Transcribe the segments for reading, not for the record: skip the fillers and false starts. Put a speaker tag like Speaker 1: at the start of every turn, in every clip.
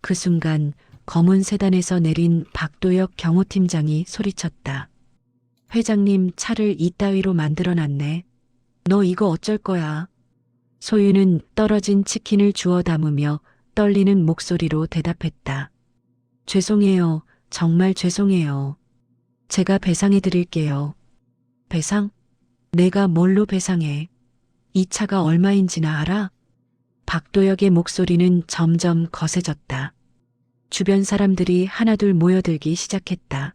Speaker 1: 그 순간 검은 세단에서 내린 박도혁 경호팀장이 소리쳤다. 회장님, 차를 이따위로 만들어놨네. 너 이거 어쩔 거야? 소유는 떨어진 치킨을 주워 담으며 떨리는 목소리로 대답했다. 죄송해요. 정말 죄송해요. 제가 배상해 드릴게요. 배상? 내가 뭘로 배상해? 이 차가 얼마인지나 알아? 박도혁의 목소리는 점점 거세졌다. 주변 사람들이 하나둘 모여들기 시작했다.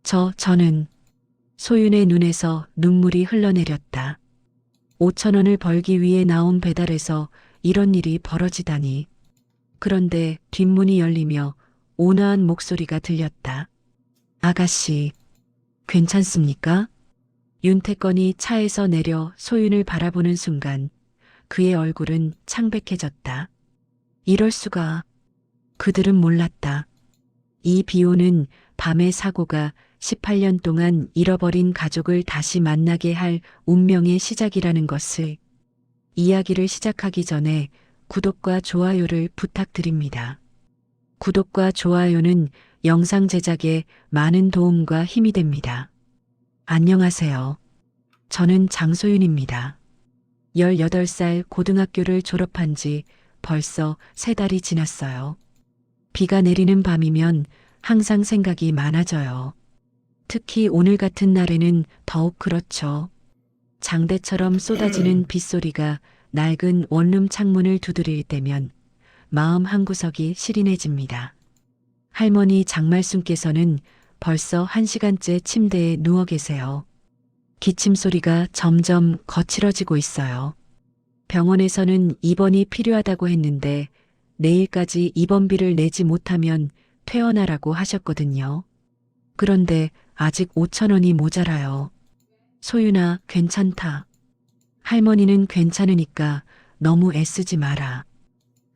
Speaker 1: 저는 소윤의 눈에서 눈물이 흘러내렸다. 5천 원을 벌기 위해 나온 배달에서 이런 일이 벌어지다니. 그런데 뒷문이 열리며 온화한 목소리가 들렸다. 아가씨, 괜찮습니까? 윤태권이 차에서 내려 소윤을 바라보는 순간 그의 얼굴은 창백해졌다. 이럴 수가. 그들은 몰랐다. 이 비오는 밤의 사고가 18년 동안 잃어버린 가족을 다시 만나게 할 운명의 시작이라는 것을. 이야기를 시작하기 전에 구독과 좋아요를 부탁드립니다. 구독과 좋아요는 영상 제작에 많은 도움과 힘이 됩니다. 안녕하세요. 저는 장소윤입니다. 18살 고등학교를 졸업한 지 벌써 3달이 지났어요. 비가 내리는 밤이면 항상 생각이 많아져요. 특히 오늘 같은 날에는 더욱 그렇죠. 장대처럼 쏟아지는 빗소리가 낡은 원룸 창문을 두드릴 때면 마음 한구석이 시린해집니다. 할머니 장말순께서는 벌써 1시간째 침대에 누워 계세요. 기침 소리가 점점 거칠어지고 있어요. 병원에서는 입원이 필요하다고 했는데 내일까지 입원비를 내지 못하면 퇴원하라고 하셨거든요. 그런데 아직 5천 원이 모자라요. 소윤아, 괜찮다. 할머니는 괜찮으니까 너무 애쓰지 마라.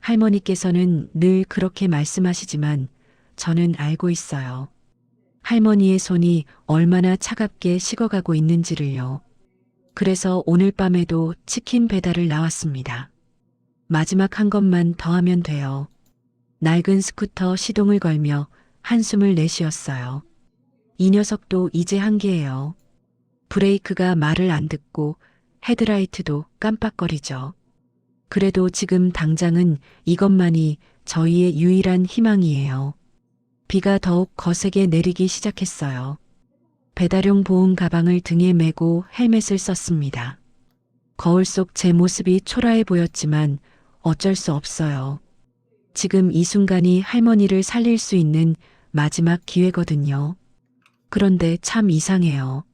Speaker 1: 할머니께서는 늘 그렇게 말씀하시지만 저는 알고 있어요. 할머니의 손이 얼마나 차갑게 식어가고 있는지를요. 그래서 오늘 밤에도 치킨 배달을 나왔습니다. 마지막 한 것만 더 하면 돼요. 낡은 스쿠터 시동을 걸며 한숨을 내쉬었어요. 이 녀석도 이제 한계예요. 브레이크가 말을 안 듣고 헤드라이트도 깜빡거리죠. 그래도 지금 당장은 이것만이 저희의 유일한 희망이에요. 비가 더욱 거세게 내리기 시작했어요. 배달용 보온 가방을 등에 메고 헬멧을 썼습니다. 거울 속 제 모습이 초라해 보였지만 어쩔 수 없어요. 지금 이 순간이 할머니를 살릴 수 있는 마지막 기회거든요. 그런데 참 이상해요.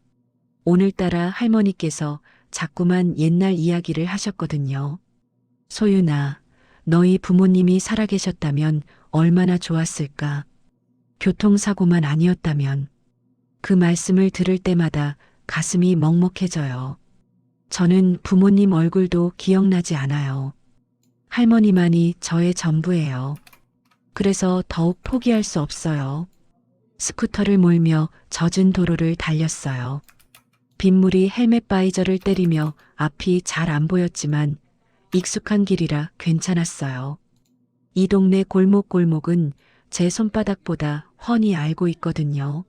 Speaker 1: 오늘따라 할머니께서 자꾸만 옛날 이야기를 하셨거든요. 소윤아, 너희 부모님이 살아계셨다면 얼마나 좋았을까. 교통사고만 아니었다면. 그 말씀을 들을 때마다 가슴이 먹먹해져요. 저는 부모님 얼굴도 기억나지 않아요. 할머니만이 저의 전부예요. 그래서 더욱 포기할 수 없어요. 스쿠터를 몰며 젖은 도로를 달렸어요. 빗물이 헬멧 바이저를 때리며 앞이 잘 안 보였지만 익숙한 길이라 괜찮았어요. 이 동네 골목골목은 제 손바닥보다 훤히 알고 있거든요.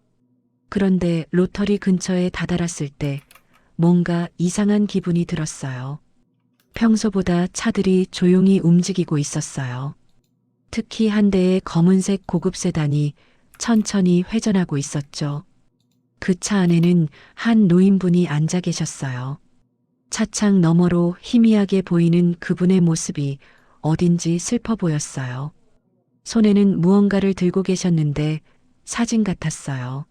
Speaker 1: 그런데 로터리 근처에 다다랐을 때 뭔가 이상한 기분이 들었어요. 평소보다 차들이 조용히 움직이고 있었어요. 특히 한 대의 검은색 고급 세단이 천천히 회전하고 있었죠. 그 차 안에는 한 노인분이 앉아 계셨어요. 차창 너머로 희미하게 보이는 그분의 모습이 어딘지 슬퍼 보였어요. 손에는 무언가를 들고 계셨는데 사진 같았어요.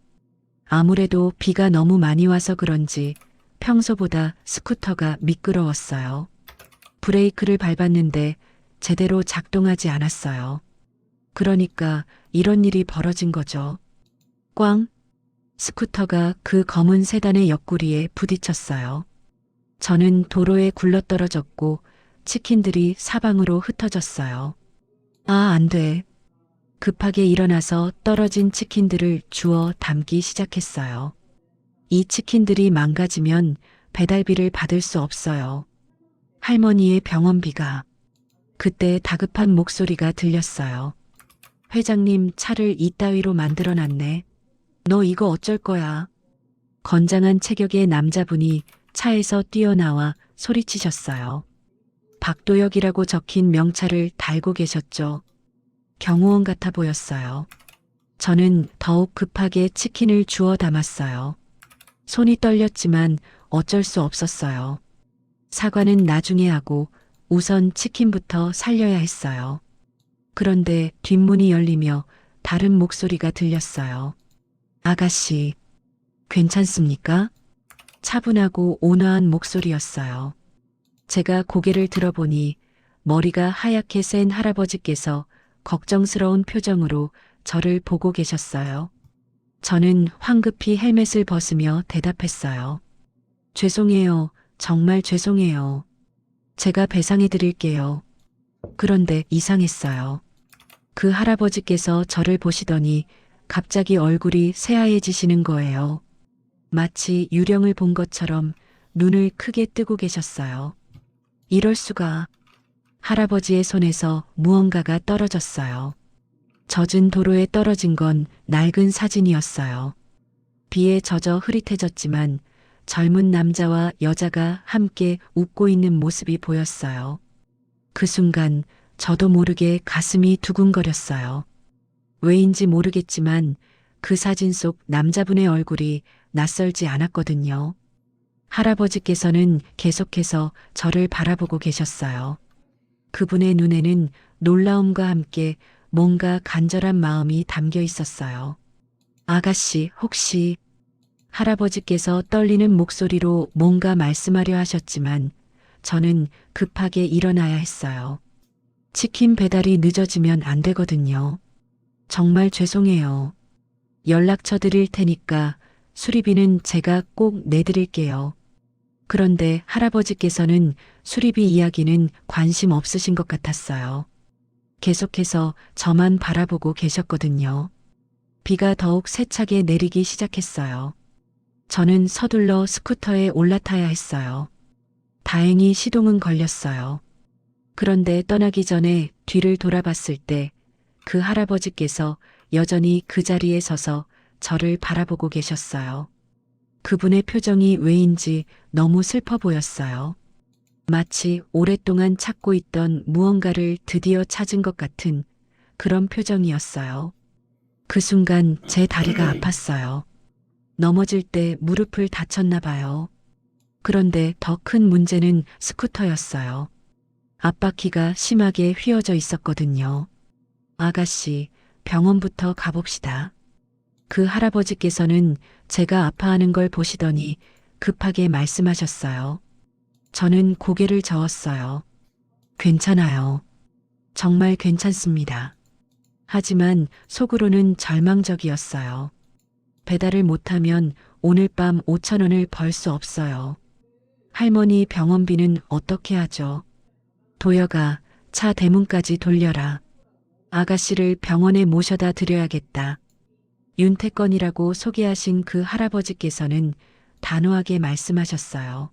Speaker 1: 아무래도 비가 너무 많이 와서 그런지 평소보다 스쿠터가 미끄러웠어요. 브레이크를 밟았는데 제대로 작동하지 않았어요. 그러니까 이런 일이 벌어진 거죠. 꽝! 스쿠터가 그 검은 세단의 옆구리에 부딪혔어요. 저는 도로에 굴러떨어졌고 치킨들이 사방으로 흩어졌어요. 아, 안 돼. 급하게 일어나서 떨어진 치킨들을 주워 담기 시작했어요. 이 치킨들이 망가지면 배달비를 받을 수 없어요. 할머니의 병원비가. 그때 다급한 목소리가 들렸어요. 회장님 차를 이따위로 만들어놨네. 너 이거 어쩔 거야? 건장한 체격의 남자분이 차에서 뛰어나와 소리치셨어요. 박도혁이라고 적힌 명찰을 달고 계셨죠. 경호원 같아 보였어요. 저는 더욱 급하게 치킨을 주워 담았어요. 손이 떨렸지만 어쩔 수 없었어요. 사과는 나중에 하고 우선 치킨부터 살려야 했어요. 그런데 뒷문이 열리며 다른 목소리가 들렸어요. 아가씨, 괜찮습니까? 차분하고 온화한 목소리였어요. 제가 고개를 들어보니 머리가 하얗게 센 할아버지께서 걱정스러운 표정으로 저를 보고 계셨어요. 저는 황급히 헬멧을 벗으며 대답했어요. 죄송해요. 정말 죄송해요. 제가 배상해 드릴게요. 그런데 이상했어요. 그 할아버지께서 저를 보시더니 갑자기 얼굴이 새하얘지시는 거예요. 마치 유령을 본 것처럼 눈을 크게 뜨고 계셨어요. 이럴 수가. 할아버지의 손에서 무언가가 떨어졌어요. 젖은 도로에 떨어진 건 낡은 사진이었어요. 비에 젖어 흐릿해졌지만 젊은 남자와 여자가 함께 웃고 있는 모습이 보였어요. 그 순간 저도 모르게 가슴이 두근거렸어요. 왜인지 모르겠지만 그 사진 속 남자분의 얼굴이 낯설지 않았거든요. 할아버지께서는 계속해서 저를 바라보고 계셨어요. 그분의 눈에는 놀라움과 함께 뭔가 간절한 마음이 담겨 있었어요. 아가씨, 혹시 할아버지께서 떨리는 목소리로 뭔가 말씀하려 하셨지만 저는 급하게 일어나야 했어요. 치킨 배달이 늦어지면 안 되거든요. 정말 죄송해요. 연락처 드릴 테니까 수리비는 제가 꼭 내드릴게요. 그런데 할아버지께서는 수리비 이야기는 관심 없으신 것 같았어요. 계속해서 저만 바라보고 계셨거든요. 비가 더욱 세차게 내리기 시작했어요. 저는 서둘러 스쿠터에 올라타야 했어요. 다행히 시동은 걸렸어요. 그런데 떠나기 전에 뒤를 돌아봤을 때 그 할아버지께서 여전히 그 자리에 서서 저를 바라보고 계셨어요. 그분의 표정이 왜인지 너무 슬퍼 보였어요. 마치 오랫동안 찾고 있던 무언가를 드디어 찾은 것 같은 그런 표정이었어요. 그 순간 제 다리가 아팠어요. 넘어질 때 무릎을 다쳤나 봐요. 그런데 더 큰 문제는 스쿠터였어요. 앞바퀴가 심하게 휘어져 있었거든요. 아가씨, 병원부터 가봅시다. 그 할아버지께서는 제가 아파하는 걸 보시더니 급하게 말씀하셨어요. 저는 고개를 저었어요. 괜찮아요. 정말 괜찮습니다. 하지만 속으로는 절망적이었어요. 배달을 못하면 오늘 밤 5천 원을 벌 수 없어요. 할머니 병원비는 어떻게 하죠? 도혁아, 차 대문까지 돌려라. 아가씨를 병원에 모셔다 드려야겠다. 윤태권이라고 소개하신 그 할아버지께서는 단호하게 말씀하셨어요.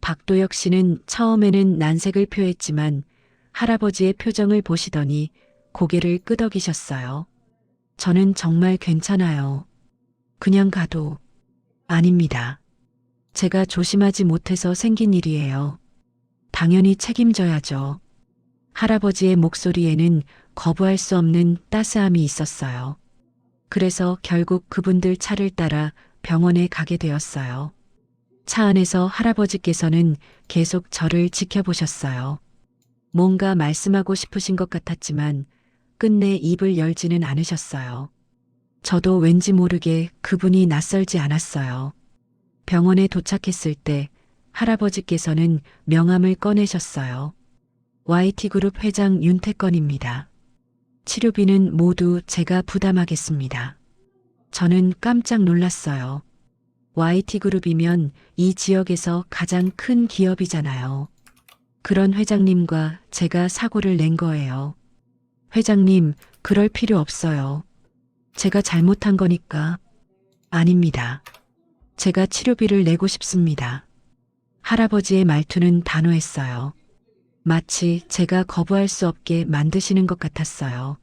Speaker 1: 박도혁 씨는 처음에는 난색을 표했지만 할아버지의 표정을 보시더니 고개를 끄덕이셨어요. 저는 정말 괜찮아요. 그냥 가도. 아닙니다. 제가 조심하지 못해서 생긴 일이에요. 당연히 책임져야죠. 할아버지의 목소리에는 거부할 수 없는 따스함이 있었어요. 그래서 결국 그분들 차를 따라 병원에 가게 되었어요. 차 안에서 할아버지께서는 계속 저를 지켜보셨어요. 뭔가 말씀하고 싶으신 것 같았지만 끝내 입을 열지는 않으셨어요. 저도 왠지 모르게 그분이 낯설지 않았어요. 병원에 도착했을 때 할아버지께서는 명함을 꺼내셨어요. YT그룹 회장 윤태권입니다. 치료비는 모두 제가 부담하겠습니다. 저는 깜짝 놀랐어요. YT그룹이면 이 지역에서 가장 큰 기업이잖아요. 그런 회장님과 제가 사고를 낸 거예요. 회장님, 그럴 필요 없어요. 제가 잘못한 거니까. 아닙니다. 제가 치료비를 내고 싶습니다. 할아버지의 말투는 단호했어요. 마치 제가 거부할 수 없게 만드시는 것 같았어요.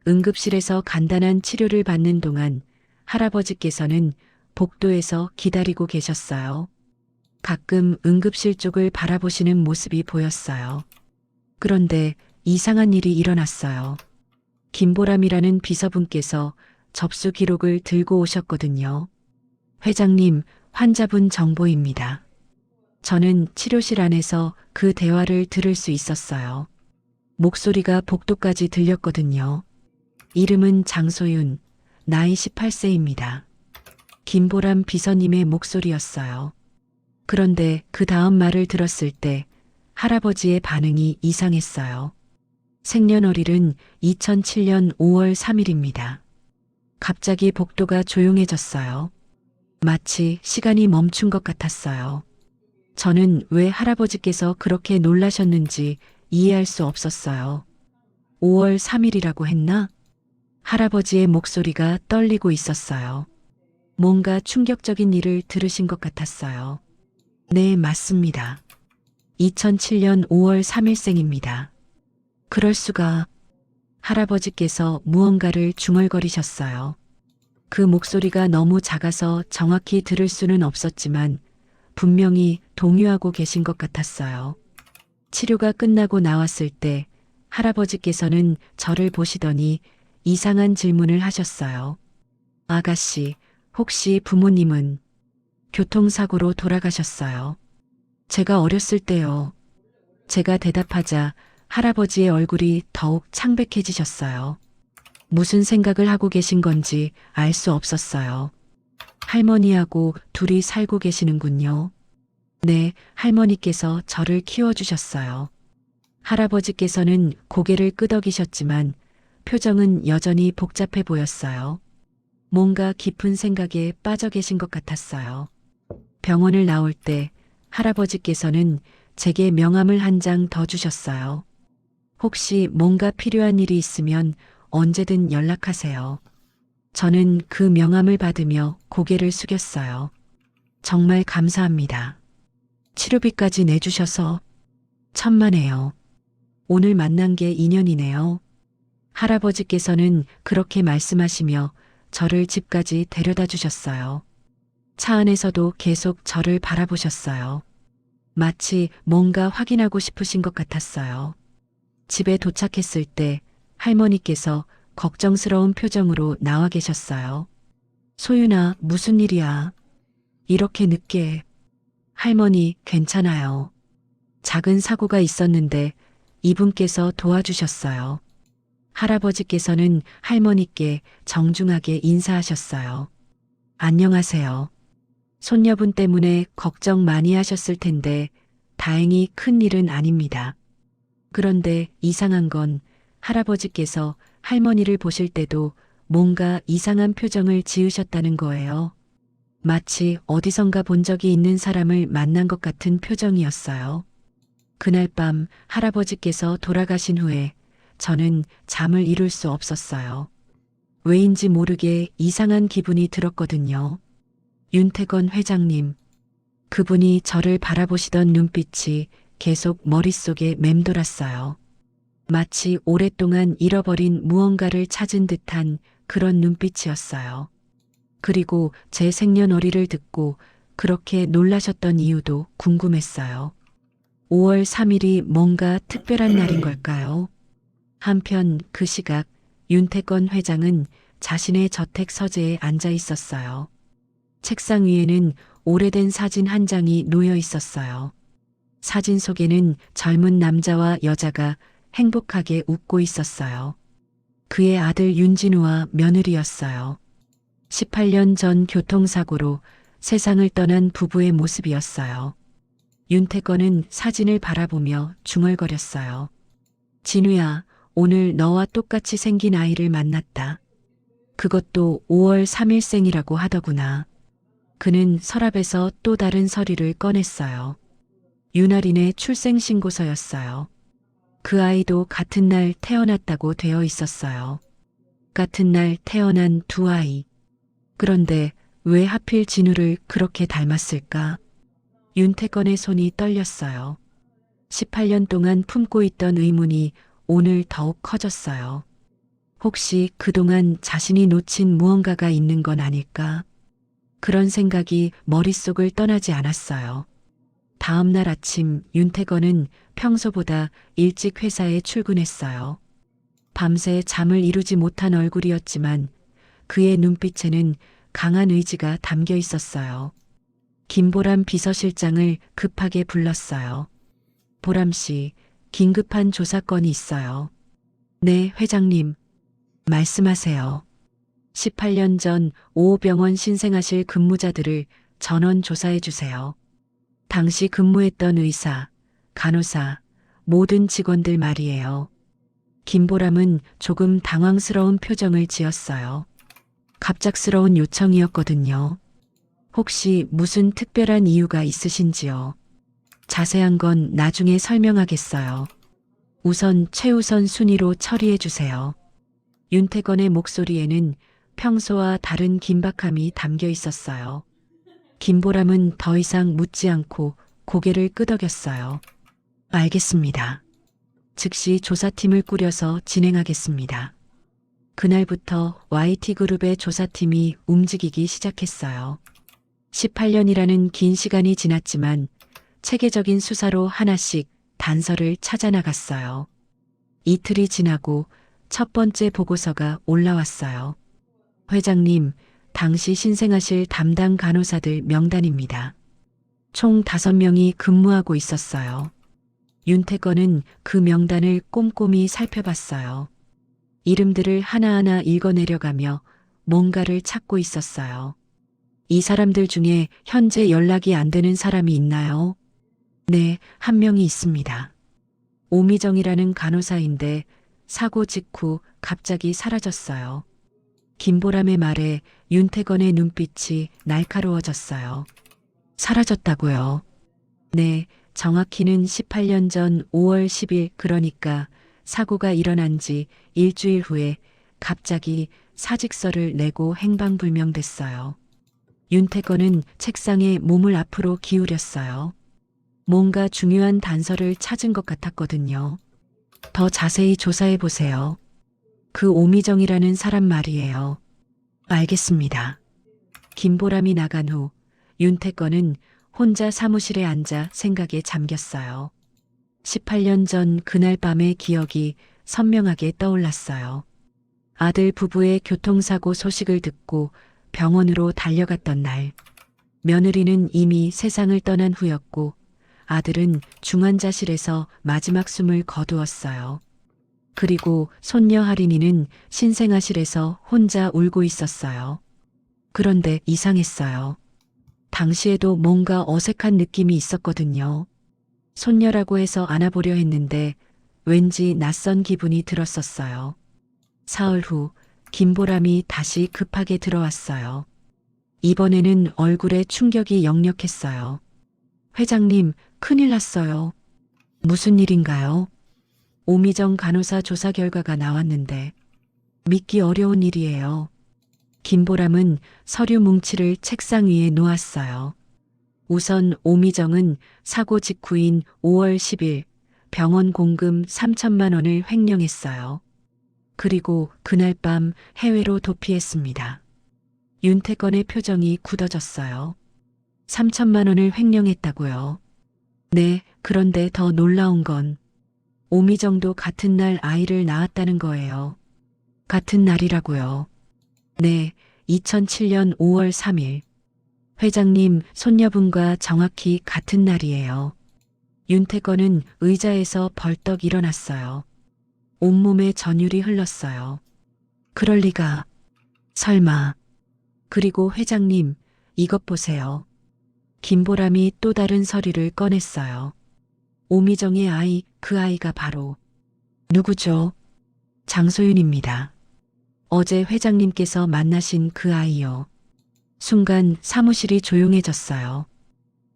Speaker 1: 응급실에서 간단한 치료를 받는 동안 할아버지께서는 복도에서 기다리고 계셨어요. 가끔 응급실 쪽을 바라보시는 모습이 보였어요. 그런데 이상한 일이 일어났어요. 김보람이라는 비서분께서 접수 기록을 들고 오셨거든요. 회장님, 환자분 정보입니다. 저는 치료실 안에서 그 대화를 들을 수 있었어요. 목소리가 복도까지 들렸거든요. 이름은 장소윤, 나이 18세입니다. 김보람 비서님의 목소리였어요. 그런데 그 다음 말을 들었을 때 할아버지의 반응이 이상했어요. 생년월일은 2007년 5월 3일입니다. 갑자기 복도가 조용해졌어요. 마치 시간이 멈춘 것 같았어요. 저는 왜 할아버지께서 그렇게 놀라셨는지 이해할 수 없었어요. 5월 3일이라고 했나? 할아버지의 목소리가 떨리고 있었어요. 뭔가 충격적인 일을 들으신 것 같았어요. 네, 맞습니다. 2007년 5월 3일생입니다. 그럴 수가. 할아버지께서 무언가를 중얼거리셨어요. 그 목소리가 너무 작아서 정확히 들을 수는 없었지만 분명히 동요하고 계신 것 같았어요. 치료가 끝나고 나왔을 때 할아버지께서는 저를 보시더니 이상한 질문을 하셨어요. 아가씨, 혹시 부모님은 교통사고로 돌아가셨어요? 제가 어렸을 때요. 제가 대답하자 할아버지의 얼굴이 더욱 창백해지셨어요. 무슨 생각을 하고 계신 건지 알 수 없었어요. 할머니하고 둘이 살고 계시는군요. 네, 할머니께서 저를 키워주셨어요. 할아버지께서는 고개를 끄덕이셨지만 표정은 여전히 복잡해 보였어요. 뭔가 깊은 생각에 빠져 계신 것 같았어요. 병원을 나올 때 할아버지께서는 제게 명함을 한 장 더 주셨어요. 혹시 뭔가 필요한 일이 있으면 언제든 연락하세요. 저는 그 명함을 받으며 고개를 숙였어요. 정말 감사합니다. 치료비까지 내주셔서 천만에요. 오늘 만난 게 인연이네요. 할아버지께서는 그렇게 말씀하시며 저를 집까지 데려다 주셨어요. 차 안에서도 계속 저를 바라보셨어요. 마치 뭔가 확인하고 싶으신 것 같았어요. 집에 도착했을 때 할머니께서 걱정스러운 표정으로 나와 계셨어요. 소윤아, 무슨 일이야? 이렇게 늦게. 할머니, 괜찮아요. 작은 사고가 있었는데 이분께서 도와주셨어요. 할아버지께서는 할머니께 정중하게 인사하셨어요. 안녕하세요. 손녀분 때문에 걱정 많이 하셨을 텐데 다행히 큰 일은 아닙니다. 그런데 이상한 건 할아버지께서 할머니를 보실 때도 뭔가 이상한 표정을 지으셨다는 거예요. 마치 어디선가 본 적이 있는 사람을 만난 것 같은 표정이었어요. 그날 밤 할아버지께서 돌아가신 후에 저는 잠을 이룰 수 없었어요. 왜인지 모르게 이상한 기분이 들었거든요. 윤태건 회장님, 그분이 저를 바라보시던 눈빛이 계속 머릿속에 맴돌았어요. 마치 오랫동안 잃어버린 무언가를 찾은 듯한 그런 눈빛이었어요. 그리고 제 생년월일을 듣고 그렇게 놀라셨던 이유도 궁금했어요. 5월 3일이 뭔가 특별한 날인 걸까요? 한편 그 시각 윤태건 회장은 자신의 저택 서재에 앉아 있었어요. 책상 위에는 오래된 사진 한 장이 놓여 있었어요. 사진 속에는 젊은 남자와 여자가 행복하게 웃고 있었어요. 그의 아들 윤진우와 며느리였어요. 18년 전 교통사고로 세상을 떠난 부부의 모습이었어요. 윤태건은 사진을 바라보며 중얼거렸어요. 진우야, 오늘 너와 똑같이 생긴 아이를 만났다. 그것도 5월 3일생이라고 하더구나. 그는 서랍에서 또 다른 서류를 꺼냈어요. 윤아린의 출생신고서였어요. 그 아이도 같은 날 태어났다고 되어 있었어요. 같은 날 태어난 두 아이. 그런데 왜 하필 진우를 그렇게 닮았을까? 윤태건의 손이 떨렸어요. 18년 동안 품고 있던 의문이 오늘 더욱 커졌어요. 혹시 그동안 자신이 놓친 무언가가 있는 건 아닐까? 그런 생각이 머릿속을 떠나지 않았어요. 다음 날 아침 윤태건은 평소보다 일찍 회사에 출근했어요. 밤새 잠을 이루지 못한 얼굴이었지만 그의 눈빛에는 강한 의지가 담겨 있었어요. 김보람 비서실장을 급하게 불렀어요. 보람 씨, 긴급한 조사건이 있어요. 네, 회장님. 말씀하세요. 18년 전 오호병원 신생아실 근무자들을 전원 조사해 주세요. 당시 근무했던 의사, 간호사, 모든 직원들 말이에요. 김보람은 조금 당황스러운 표정을 지었어요. 갑작스러운 요청이었거든요. 혹시 무슨 특별한 이유가 있으신지요? 자세한 건 나중에 설명하겠어요. 우선 최우선 순위로 처리해 주세요. 윤태건의 목소리에는 평소와 다른 긴박함이 담겨 있었어요. 김보람은 더 이상 묻지 않고 고개를 끄덕였어요. 알겠습니다. 즉시 조사팀을 꾸려서 진행하겠습니다. 그날부터 YT그룹의 조사팀이 움직이기 시작했어요. 18년이라는 긴 시간이 지났지만 체계적인 수사로 하나씩 단서를 찾아나갔어요. 이틀이 지나고 첫 번째 보고서가 올라왔어요. 회장님, 당시 신생아실 담당 간호사들 명단입니다. 총 5명이 근무하고 있었어요. 윤태건은 그 명단을 꼼꼼히 살펴봤어요. 이름들을 하나하나 읽어내려가며 뭔가를 찾고 있었어요. 이 사람들 중에 현재 연락이 안 되는 사람이 있나요? 네, 한 명이 있습니다. 오미정이라는 간호사인데 사고 직후 갑자기 사라졌어요. 김보람의 말에 윤태건의 눈빛이 날카로워졌어요. 사라졌다고요? 네, 정확히는 18년 전 5월 10일 그러니까 사고가 일어난 지 일주일 후에 갑자기 사직서를 내고 행방불명됐어요. 윤태건은 책상에 몸을 앞으로 기울였어요. 뭔가 중요한 단서를 찾은 것 같았거든요. 더 자세히 조사해 보세요. 그 오미정이라는 사람 말이에요. 알겠습니다. 김보람이 나간 후 윤태건은 혼자 사무실에 앉아 생각에 잠겼어요. 18년 전 그날 밤의 기억이 선명하게 떠올랐어요. 아들 부부의 교통사고 소식을 듣고 병원으로 달려갔던 날, 며느리는 이미 세상을 떠난 후였고 아들은 중환자실에서 마지막 숨을 거두었어요. 그리고 손녀 하린이는 신생아실에서 혼자 울고 있었어요. 그런데 이상했어요. 당시에도 뭔가 어색한 느낌이 있었거든요. 손녀라고 해서 안아보려 했는데 왠지 낯선 기분이 들었었어요. 사흘 후 김보람이 다시 급하게 들어왔어요. 이번에는 얼굴에 충격이 역력했어요. 회장님, 큰일 났어요. 무슨 일인가요? 오미정 간호사 조사 결과가 나왔는데 믿기 어려운 일이에요. 김보람은 서류 뭉치를 책상 위에 놓았어요. 우선 오미정은 사고 직후인 5월 10일 병원 공금 3천만 원을 횡령했어요. 그리고 그날 밤 해외로 도피했습니다. 윤태건의 표정이 굳어졌어요. 3천만 원을 횡령했다고요. 네, 그런데 더 놀라운 건 오미정도 같은 날 아이를 낳았다는 거예요. 같은 날이라고요. 네, 2007년 5월 3일. 회장님, 손녀분과 정확히 같은 날이에요. 윤태건은 의자에서 벌떡 일어났어요. 온몸에 전율이 흘렀어요. 그럴 리가. 설마. 그리고 회장님, 이것 보세요. 김보람이 또 다른 서류를 꺼냈어요. 오미정의 아이, 그 아이가 바로. 누구죠? 장소윤입니다. 어제 회장님께서 만나신 그 아이요. 순간 사무실이 조용해졌어요.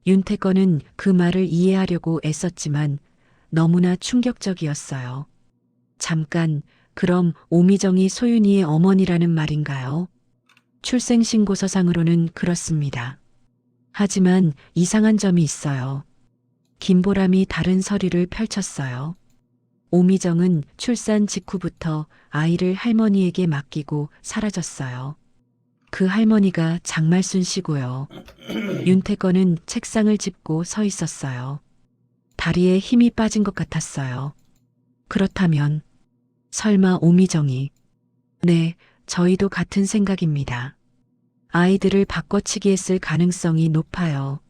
Speaker 1: 윤태건은 그 말을 이해하려고 애썼지만 너무나 충격적이었어요. 잠깐, 그럼 오미정이 소윤이의 어머니라는 말인가요? 출생신고서상으로는 그렇습니다. 하지만 이상한 점이 있어요. 김보람이 다른 서류를 펼쳤어요. 오미정은 출산 직후부터 아이를 할머니에게 맡기고 사라졌어요. 그 할머니가 장말순 씨고요. 윤태권은 책상을 짚고 서 있었어요. 다리에 힘이 빠진 것 같았어요. 그렇다면 설마 오미정이. 네, 저희도 같은 생각입니다. 아이들을 바꿔치기 했을 가능성이 높아요.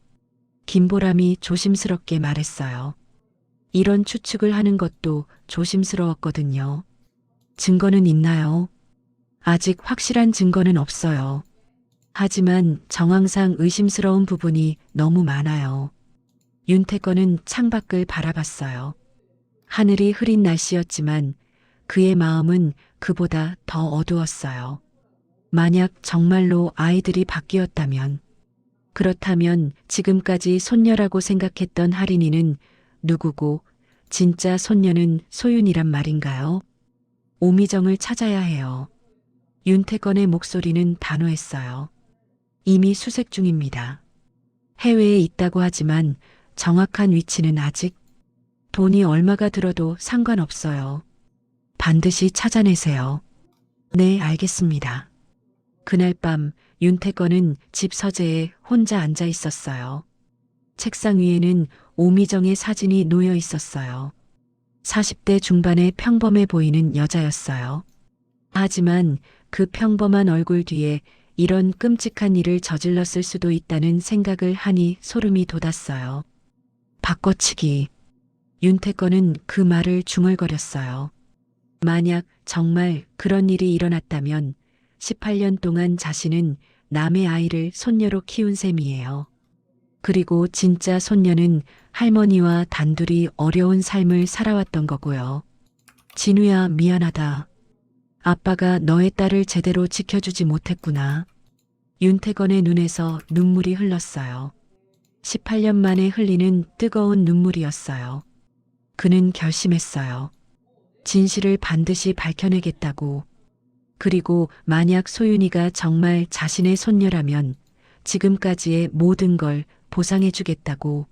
Speaker 1: 김보람이 조심스럽게 말했어요. 이런 추측을 하는 것도 조심스러웠거든요. 증거는 있나요? 아직 확실한 증거는 없어요. 하지만 정황상 의심스러운 부분이 너무 많아요. 윤태권은 창밖을 바라봤어요. 하늘이 흐린 날씨였지만 그의 마음은 그보다 더 어두웠어요. 만약 정말로 아이들이 바뀌었다면, 그렇다면 지금까지 손녀라고 생각했던 할인이는 누구고 진짜 손녀는 소윤이란 말인가요? 오미정을 찾아야 해요. 윤태권의 목소리는 단호했어요. 이미 수색 중입니다. 해외에 있다고 하지만 정확한 위치는 아직. 돈이 얼마가 들어도 상관없어요. 반드시 찾아내세요. 네, 알겠습니다. 그날 밤 윤태권은 집 서재에 혼자 앉아 있었어요. 책상 위에는 오미정의 사진이 놓여 있었어요. 40대 중반의 평범해 보이는 여자였어요. 하지만 그 평범한 얼굴 뒤에 이런 끔찍한 일을 저질렀을 수도 있다는 생각을 하니 소름이 돋았어요. 바꿔치기. 윤태권은 그 말을 중얼거렸어요. 만약 정말 그런 일이 일어났다면 18년 동안 자신은 남의 아이를 손녀로 키운 셈이에요. 그리고 진짜 손녀는 할머니와 단둘이 어려운 삶을 살아왔던 거고요. 진우야, 미안하다. 아빠가 너의 딸을 제대로 지켜주지 못했구나. 윤태건의 눈에서 눈물이 흘렀어요. 18년 만에 흘리는 뜨거운 눈물이었어요. 그는 결심했어요. 진실을 반드시 밝혀내겠다고. 그리고 만약 소윤이가 정말 자신의 손녀라면 지금까지의 모든 걸 보상해주겠다고.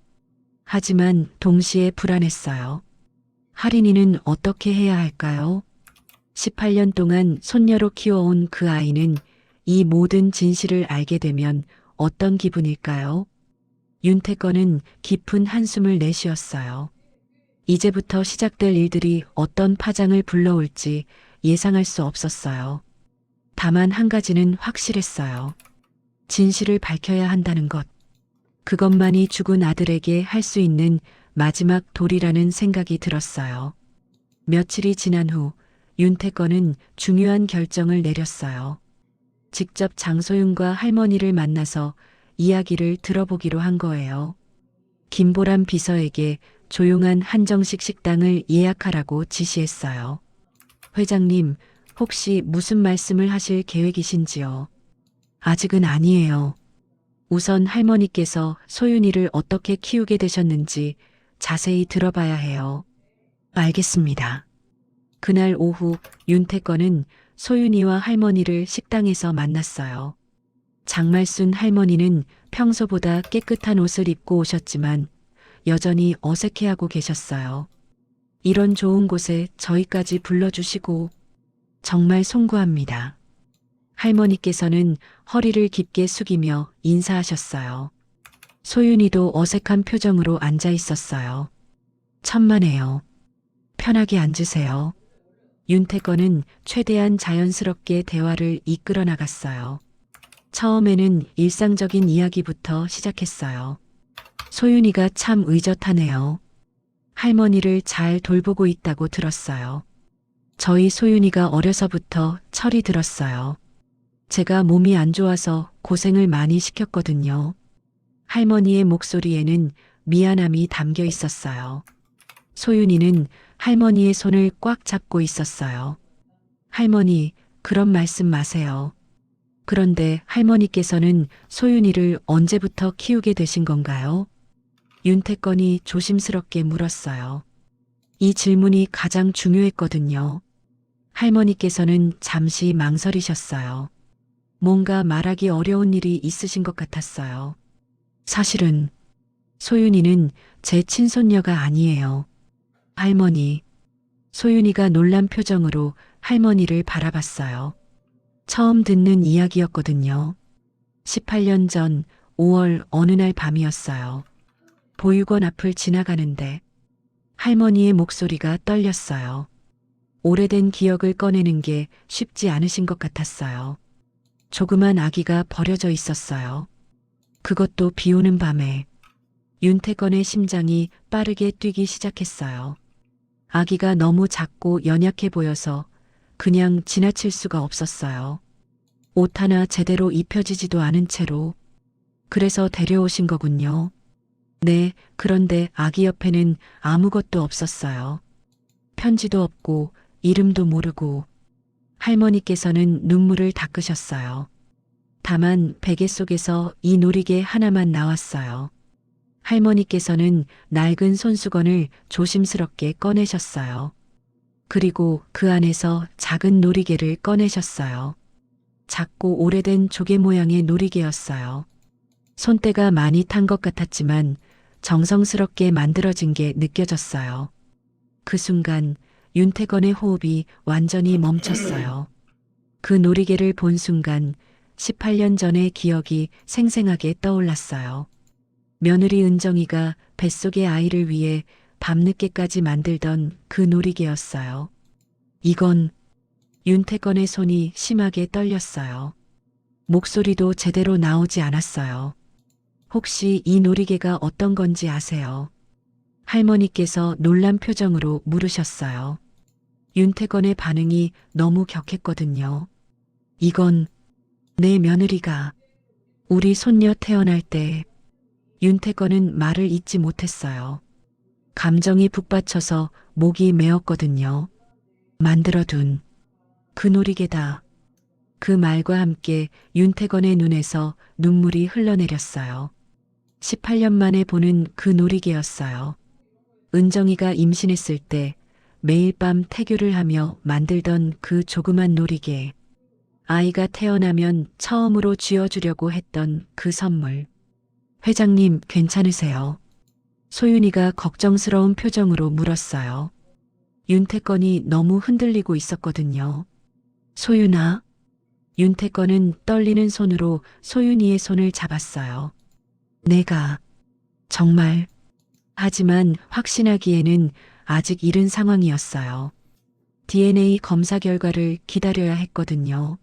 Speaker 1: 하지만 동시에 불안했어요. 할인이는 어떻게 해야 할까요? 18년 동안 손녀로 키워온 그 아이는 이 모든 진실을 알게 되면 어떤 기분일까요? 윤태권은 깊은 한숨을 내쉬었어요. 이제부터 시작될 일들이 어떤 파장을 불러올지 예상할 수 없었어요. 다만 한 가지는 확실했어요. 진실을 밝혀야 한다는 것. 그것만이 죽은 아들에게 할 수 있는 마지막 도리라는 생각이 들었어요. 며칠이 지난 후 윤태권은 중요한 결정을 내렸어요. 직접 장소윤과 할머니를 만나서 이야기를 들어보기로 한 거예요. 김보람 비서에게 조용한 한정식 식당을 예약하라고 지시했어요. 회장님, 혹시 무슨 말씀을 하실 계획이신지요? 아직은 아니에요. 우선 할머니께서 소윤이를 어떻게 키우게 되셨는지 자세히 들어봐야 해요. 알겠습니다. 그날 오후 윤태권은 소윤이와 할머니를 식당에서 만났어요. 장말순 할머니는 평소보다 깨끗한 옷을 입고 오셨지만 여전히 어색해하고 계셨어요. 이런 좋은 곳에 저희까지 불러주시고 정말 송구합니다. 할머니께서는 허리를 깊게 숙이며 인사하셨어요. 소윤이도 어색한 표정으로 앉아 있었어요. 천만에요. 편하게 앉으세요. 윤태권은 최대한 자연스럽게 대화를 이끌어 나갔어요. 처음에는 일상적인 이야기부터 시작했어요. 소윤이가 참 의젓하네요. 할머니를 잘 돌보고 있다고 들었어요. 저희 소윤이가 어려서부터 철이 들었어요. 제가 몸이 안 좋아서 고생을 많이 시켰거든요. 할머니의 목소리에는 미안함이 담겨 있었어요. 소윤이는 할머니의 손을 꽉 잡고 있었어요. 할머니, 그런 말씀 마세요. 그런데 할머니께서는 소윤이를 언제부터 키우게 되신 건가요? 윤태권이 조심스럽게 물었어요. 이 질문이 가장 중요했거든요. 할머니께서는 잠시 망설이셨어요. 뭔가 말하기 어려운 일이 있으신 것 같았어요. 사실은 소윤이는 제 친손녀가 아니에요. 할머니, 소윤이가 놀란 표정으로 할머니를 바라봤어요. 처음 듣는 이야기였거든요. 18년 전 5월 어느 날 밤이었어요. 보육원 앞을 지나가는데 할머니의 목소리가 떨렸어요. 오래된 기억을 꺼내는 게 쉽지 않으신 것 같았어요. 조그만 아기가 버려져 있었어요. 그것도 비 오는 밤에. 윤태권의 심장이 빠르게 뛰기 시작했어요. 아기가 너무 작고 연약해 보여서 그냥 지나칠 수가 없었어요. 옷 하나 제대로 입혀지지도 않은 채로. 그래서 데려오신 거군요. 네, 그런데 아기 옆에는 아무것도 없었어요. 편지도 없고 이름도 모르고. 할머니께서는 눈물을 닦으셨어요. 다만 베개 속에서 이 놀이개 하나만 나왔어요. 할머니께서는 낡은 손수건을 조심스럽게 꺼내셨어요. 그리고 그 안에서 작은 놀이개를 꺼내셨어요. 작고 오래된 조개 모양의 놀이개였어요. 손때가 많이 탄 것 같았지만 정성스럽게 만들어진 게 느껴졌어요. 그 순간 윤태건의 호흡이 완전히 멈췄어요. 그 놀이개를 본 순간 18년 전의 기억이 생생하게 떠올랐어요. 며느리 은정이가 뱃속의 아이를 위해 밤늦게까지 만들던 그 놀이개였어요. 이건 윤태건의 손이 심하게 떨렸어요. 목소리도 제대로 나오지 않았어요. 혹시 이 놀이개가 어떤 건지 아세요? 할머니께서 놀란 표정으로 물으셨어요. 윤태건의 반응이 너무 격했거든요. 이건 내 며느리가 우리 손녀 태어날 때. 윤태건은 말을 잇지 못했어요. 감정이 북받쳐서 목이 메었거든요. 만들어둔 그 놀이개다. 그 말과 함께 윤태건의 눈에서 눈물이 흘러내렸어요. 18년 만에 보는 그 놀이개였어요. 은정이가 임신했을 때 매일 밤 태교를 하며 만들던 그 조그만 놀이개. 아이가 태어나면 처음으로 쥐어주려고 했던 그 선물. 회장님, 괜찮으세요? 소윤이가 걱정스러운 표정으로 물었어요. 윤태건이 너무 흔들리고 있었거든요. 소윤아? 윤태건은 떨리는 손으로 소윤이의 손을 잡았어요. 내가 정말. 하지만 확신하기에는 아직 이른 상황이었어요. DNA 검사 결과를 기다려야 했거든요.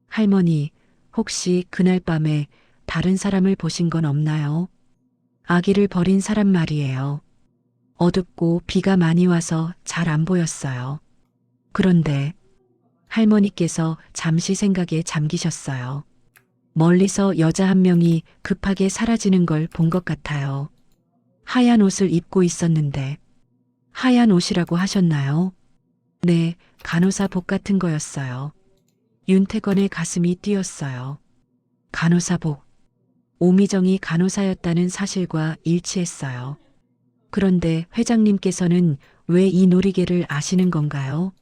Speaker 1: 할머니, 혹시 그날 밤에 다른 사람을 보신 건 없나요? 아기를 버린 사람 말이에요. 어둡고 비가 많이 와서 잘 안 보였어요. 그런데 할머니께서 잠시 생각에 잠기셨어요. 멀리서 여자 한 명이 급하게 사라지는 걸 본 것 같아요. 하얀 옷을 입고 있었는데. 하얀 옷이라고 하셨나요? 네, 간호사복 같은 거였어요. 윤태건의 가슴이 뛰었어요. 간호사복. 오미정이 간호사였다는 사실과 일치했어요. 그런데 회장님께서는 왜 이 놀이개를 아시는 건가요?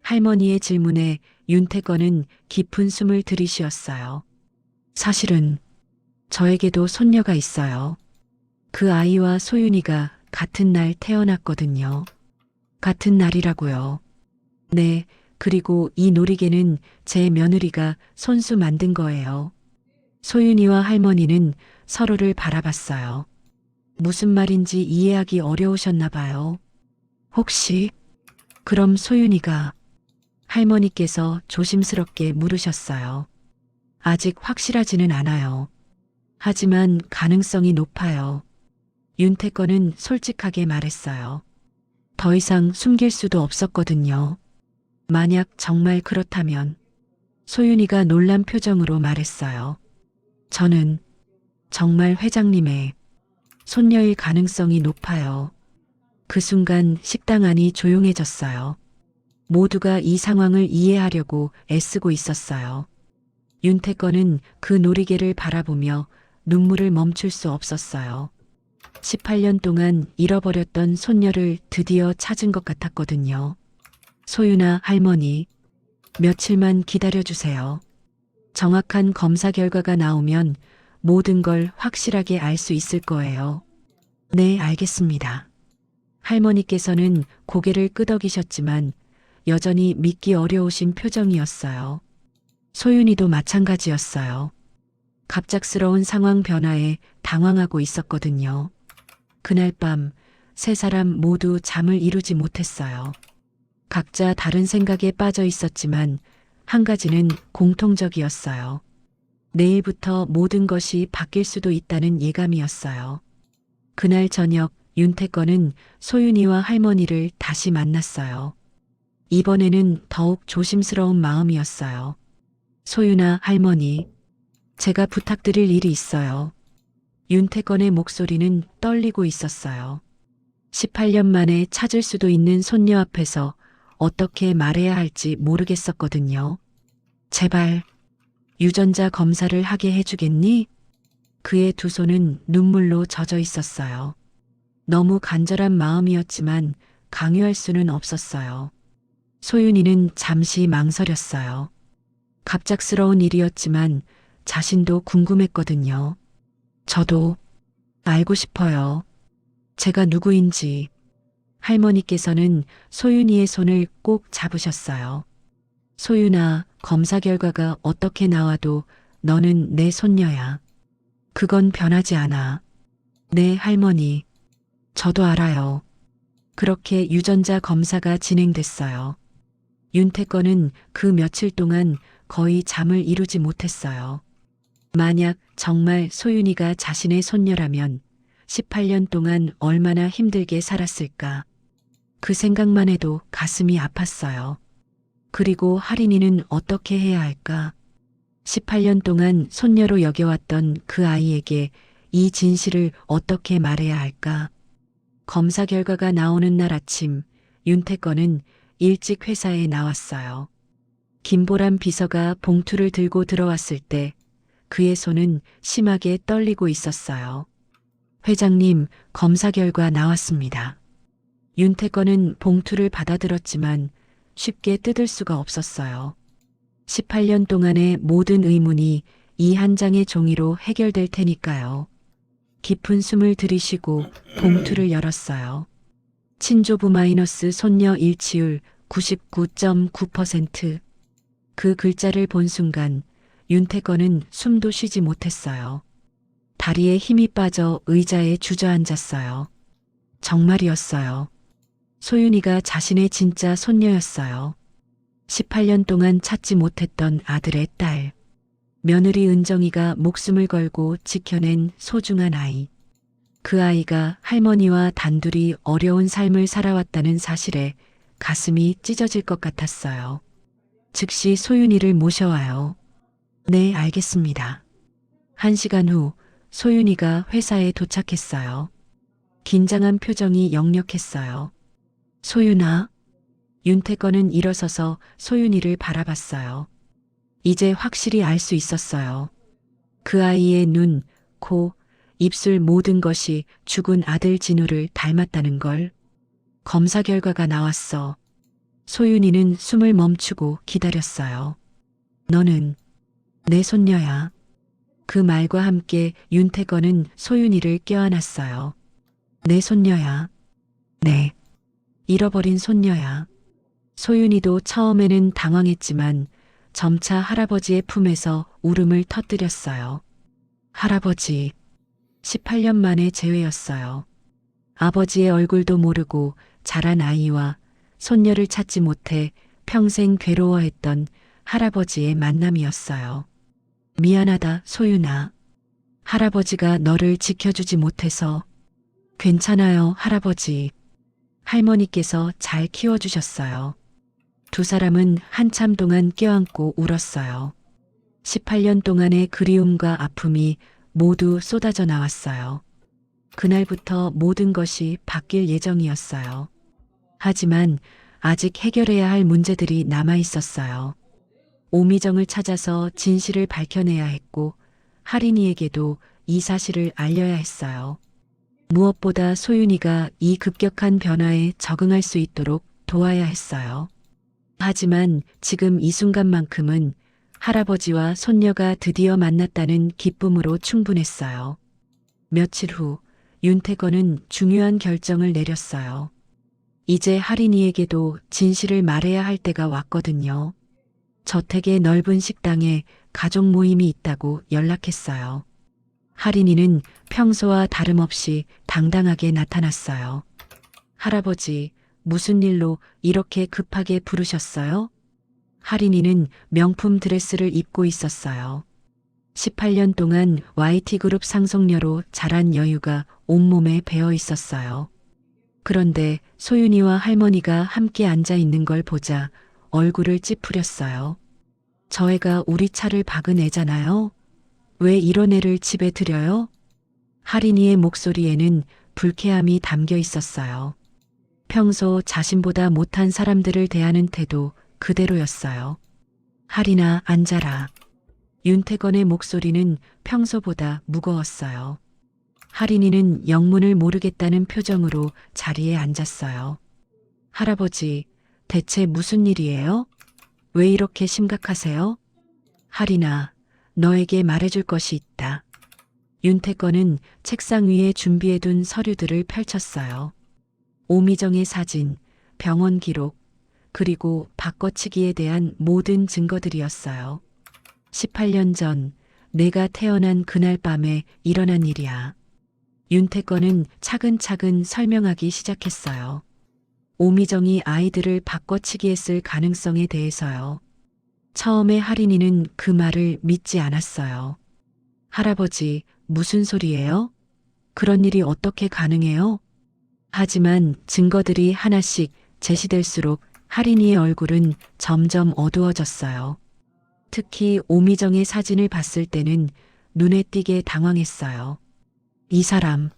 Speaker 1: 할머니의 질문에 윤태건은 깊은 숨을 들이쉬었어요. 사실은 저에게도 손녀가 있어요. 그 아이와 소윤이가 같은 날 태어났거든요. 같은 날이라고요. 네, 그리고 이 놀이개는 제 며느리가 손수 만든 거예요. 소윤이와 할머니는 서로를 바라봤어요. 무슨 말인지 이해하기 어려우셨나 봐요. 혹시 그럼 소윤이가. 할머니께서 조심스럽게 물으셨어요. 아직 확실하지는 않아요. 하지만 가능성이 높아요. 윤태건은 솔직하게 말했어요. 더 이상 숨길 수도 없었거든요. 만약 정말 그렇다면. 소윤이가 놀란 표정으로 말했어요. 저는 정말 회장님의 손녀일 가능성이 높아요. 그 순간 식당 안이 조용해졌어요. 모두가 이 상황을 이해하려고 애쓰고 있었어요. 윤태건은 그 놀이개를 바라보며 눈물을 멈출 수 없었어요. 18년 동안 잃어버렸던 손녀를 드디어 찾은 것 같았거든요. 소윤아, 할머니, 며칠만 기다려주세요. 정확한 검사 결과가 나오면 모든 걸 확실하게 알 수 있을 거예요. 네, 알겠습니다. 할머니께서는 고개를 끄덕이셨지만 여전히 믿기 어려우신 표정이었어요. 소윤이도 마찬가지였어요. 갑작스러운 상황 변화에 당황하고 있었거든요. 그날 밤 세 사람 모두 잠을 이루지 못했어요. 각자 다른 생각에 빠져 있었지만 한 가지는 공통적이었어요. 내일부터 모든 것이 바뀔 수도 있다는 예감이었어요. 그날 저녁 윤태권은 소윤이와 할머니를 다시 만났어요. 이번에는 더욱 조심스러운 마음이었어요. 소윤아, 할머니, 제가 부탁드릴 일이 있어요. 윤태권의 목소리는 떨리고 있었어요. 18년 만에 찾을 수도 있는 손녀 앞에서 어떻게 말해야 할지 모르겠었거든요. 제발 유전자 검사를 하게 해주겠니? 그의 두 손은 눈물로 젖어 있었어요. 너무 간절한 마음이었지만 강요할 수는 없었어요. 소윤이는 잠시 망설였어요. 갑작스러운 일이었지만 자신도 궁금했거든요. 저도 알고 싶어요. 제가 누구인지. 할머니께서는 소윤이의 손을 꼭 잡으셨어요. 소윤아, 검사 결과가 어떻게 나와도 너는 내 손녀야. 그건 변하지 않아. 네, 할머니. 저도 알아요. 그렇게 유전자 검사가 진행됐어요. 윤태권은 그 며칠 동안 거의 잠을 이루지 못했어요. 만약 정말 소윤이가 자신의 손녀라면 18년 동안 얼마나 힘들게 살았을까. 그 생각만 해도 가슴이 아팠어요. 그리고 할인이는 어떻게 해야 할까? 18년 동안 손녀로 여겨왔던 그 아이에게 이 진실을 어떻게 말해야 할까? 검사 결과가 나오는 날 아침, 윤태권은 일찍 회사에 나왔어요. 김보람 비서가 봉투를 들고 들어왔을 때 그의 손은 심하게 떨리고 있었어요. 회장님, 검사 결과 나왔습니다. 윤태권은 봉투를 받아들었지만 쉽게 뜯을 수가 없었어요. 18년 동안의 모든 의문이 이 한 장의 종이로 해결될 테니까요. 깊은 숨을 들이쉬고 봉투를 열었어요. 친조부 마이너스 손녀 일치율 99.9%. 그 글자를 본 순간 윤태권은 숨도 쉬지 못했어요. 다리에 힘이 빠져 의자에 주저앉았어요. 정말이었어요. 소윤이가 자신의 진짜 손녀였어요. 18년 동안 찾지 못했던 아들의 딸. 며느리 은정이가 목숨을 걸고 지켜낸 소중한 아이. 그 아이가 할머니와 단둘이 어려운 삶을 살아왔다는 사실에 가슴이 찢어질 것 같았어요. 즉시 소윤이를 모셔와요. 네, 알겠습니다. 1시간 후 소윤이가 회사에 도착했어요. 긴장한 표정이 역력했어요. 소윤아. 윤태권은 일어서서 소윤이를 바라봤어요. 이제 확실히 알 수 있었어요. 그 아이의 눈, 코, 입술 모든 것이 죽은 아들 진우를 닮았다는 걸. 검사 결과가 나왔어. 소윤이는 숨을 멈추고 기다렸어요. 너는 내 손녀야. 그 말과 함께 윤태권은 소윤이를 껴안았어요. 내 손녀야. 네. 잃어버린 손녀야. 소윤이도 처음에는 당황했지만 점차 할아버지의 품에서 울음을 터뜨렸어요. 할아버지. 18년 만의 재회였어요. 아버지의 얼굴도 모르고 자란 아이와 손녀를 찾지 못해 평생 괴로워했던 할아버지의 만남이었어요. 미안하다, 소윤아. 할아버지가 너를 지켜주지 못해서. 괜찮아요, 할아버지. 할머니께서 잘 키워주셨어요. 두 사람은 한참 동안 껴안고 울었어요. 18년 동안의 그리움과 아픔이 모두 쏟아져 나왔어요. 그날부터 모든 것이 바뀔 예정이었어요. 하지만 아직 해결해야 할 문제들이 남아 있었어요. 오미정을 찾아서 진실을 밝혀내야 했고 할인이에게도 이 사실을 알려야 했어요. 무엇보다 소윤이가 이 급격한 변화에 적응할 수 있도록 도와야 했어요. 하지만 지금 이 순간만큼은 할아버지와 손녀가 드디어 만났다는 기쁨으로 충분했어요. 며칠 후 윤태권은 중요한 결정을 내렸어요. 이제 할인이에게도 진실을 말해야 할 때가 왔거든요. 저택의 넓은 식당에 가족 모임이 있다고 연락했어요. 할인이는 평소와 다름없이 당당하게 나타났어요. 할아버지, 무슨 일로 이렇게 급하게 부르셨어요? 할인이는 명품 드레스를 입고 있었어요. 18년 동안 YT그룹 상속녀로 자란 여유가 온몸에 배어 있었어요. 그런데 소윤이와 할머니가 함께 앉아 있는 걸 보자 얼굴을 찌푸렸어요. 저 애가 우리 차를 박은 애잖아요. 왜 이런 애를 집에 들여요? 할인이의 목소리에는 불쾌함이 담겨 있었어요. 평소 자신보다 못한 사람들을 대하는 태도 그대로였어요. 할인아, 앉아라. 윤태건의 목소리는 평소보다 무거웠어요. 할인이는 영문을 모르겠다는 표정으로 자리에 앉았어요. 할아버지, 대체 무슨 일이에요? 왜 이렇게 심각하세요? 할인아, 너에게 말해줄 것이 있다. 윤태건은 책상 위에 준비해둔 서류들을 펼쳤어요. 오미정의 사진, 병원 기록, 그리고 바꿔치기에 대한 모든 증거들이었어요. 18년 전 내가 태어난 그날 밤에 일어난 일이야. 윤태건은 차근차근 설명하기 시작했어요. 오미정이 아이들을 바꿔치기했을 가능성에 대해서요. 처음에 할인이는 그 말을 믿지 않았어요. 할아버지, 무슨 소리예요? 그런 일이 어떻게 가능해요? 하지만 증거들이 하나씩 제시될수록 할인이의 얼굴은 점점 어두워졌어요. 특히 오미정의 사진을 봤을 때는 눈에 띄게 당황했어요. 이 사람,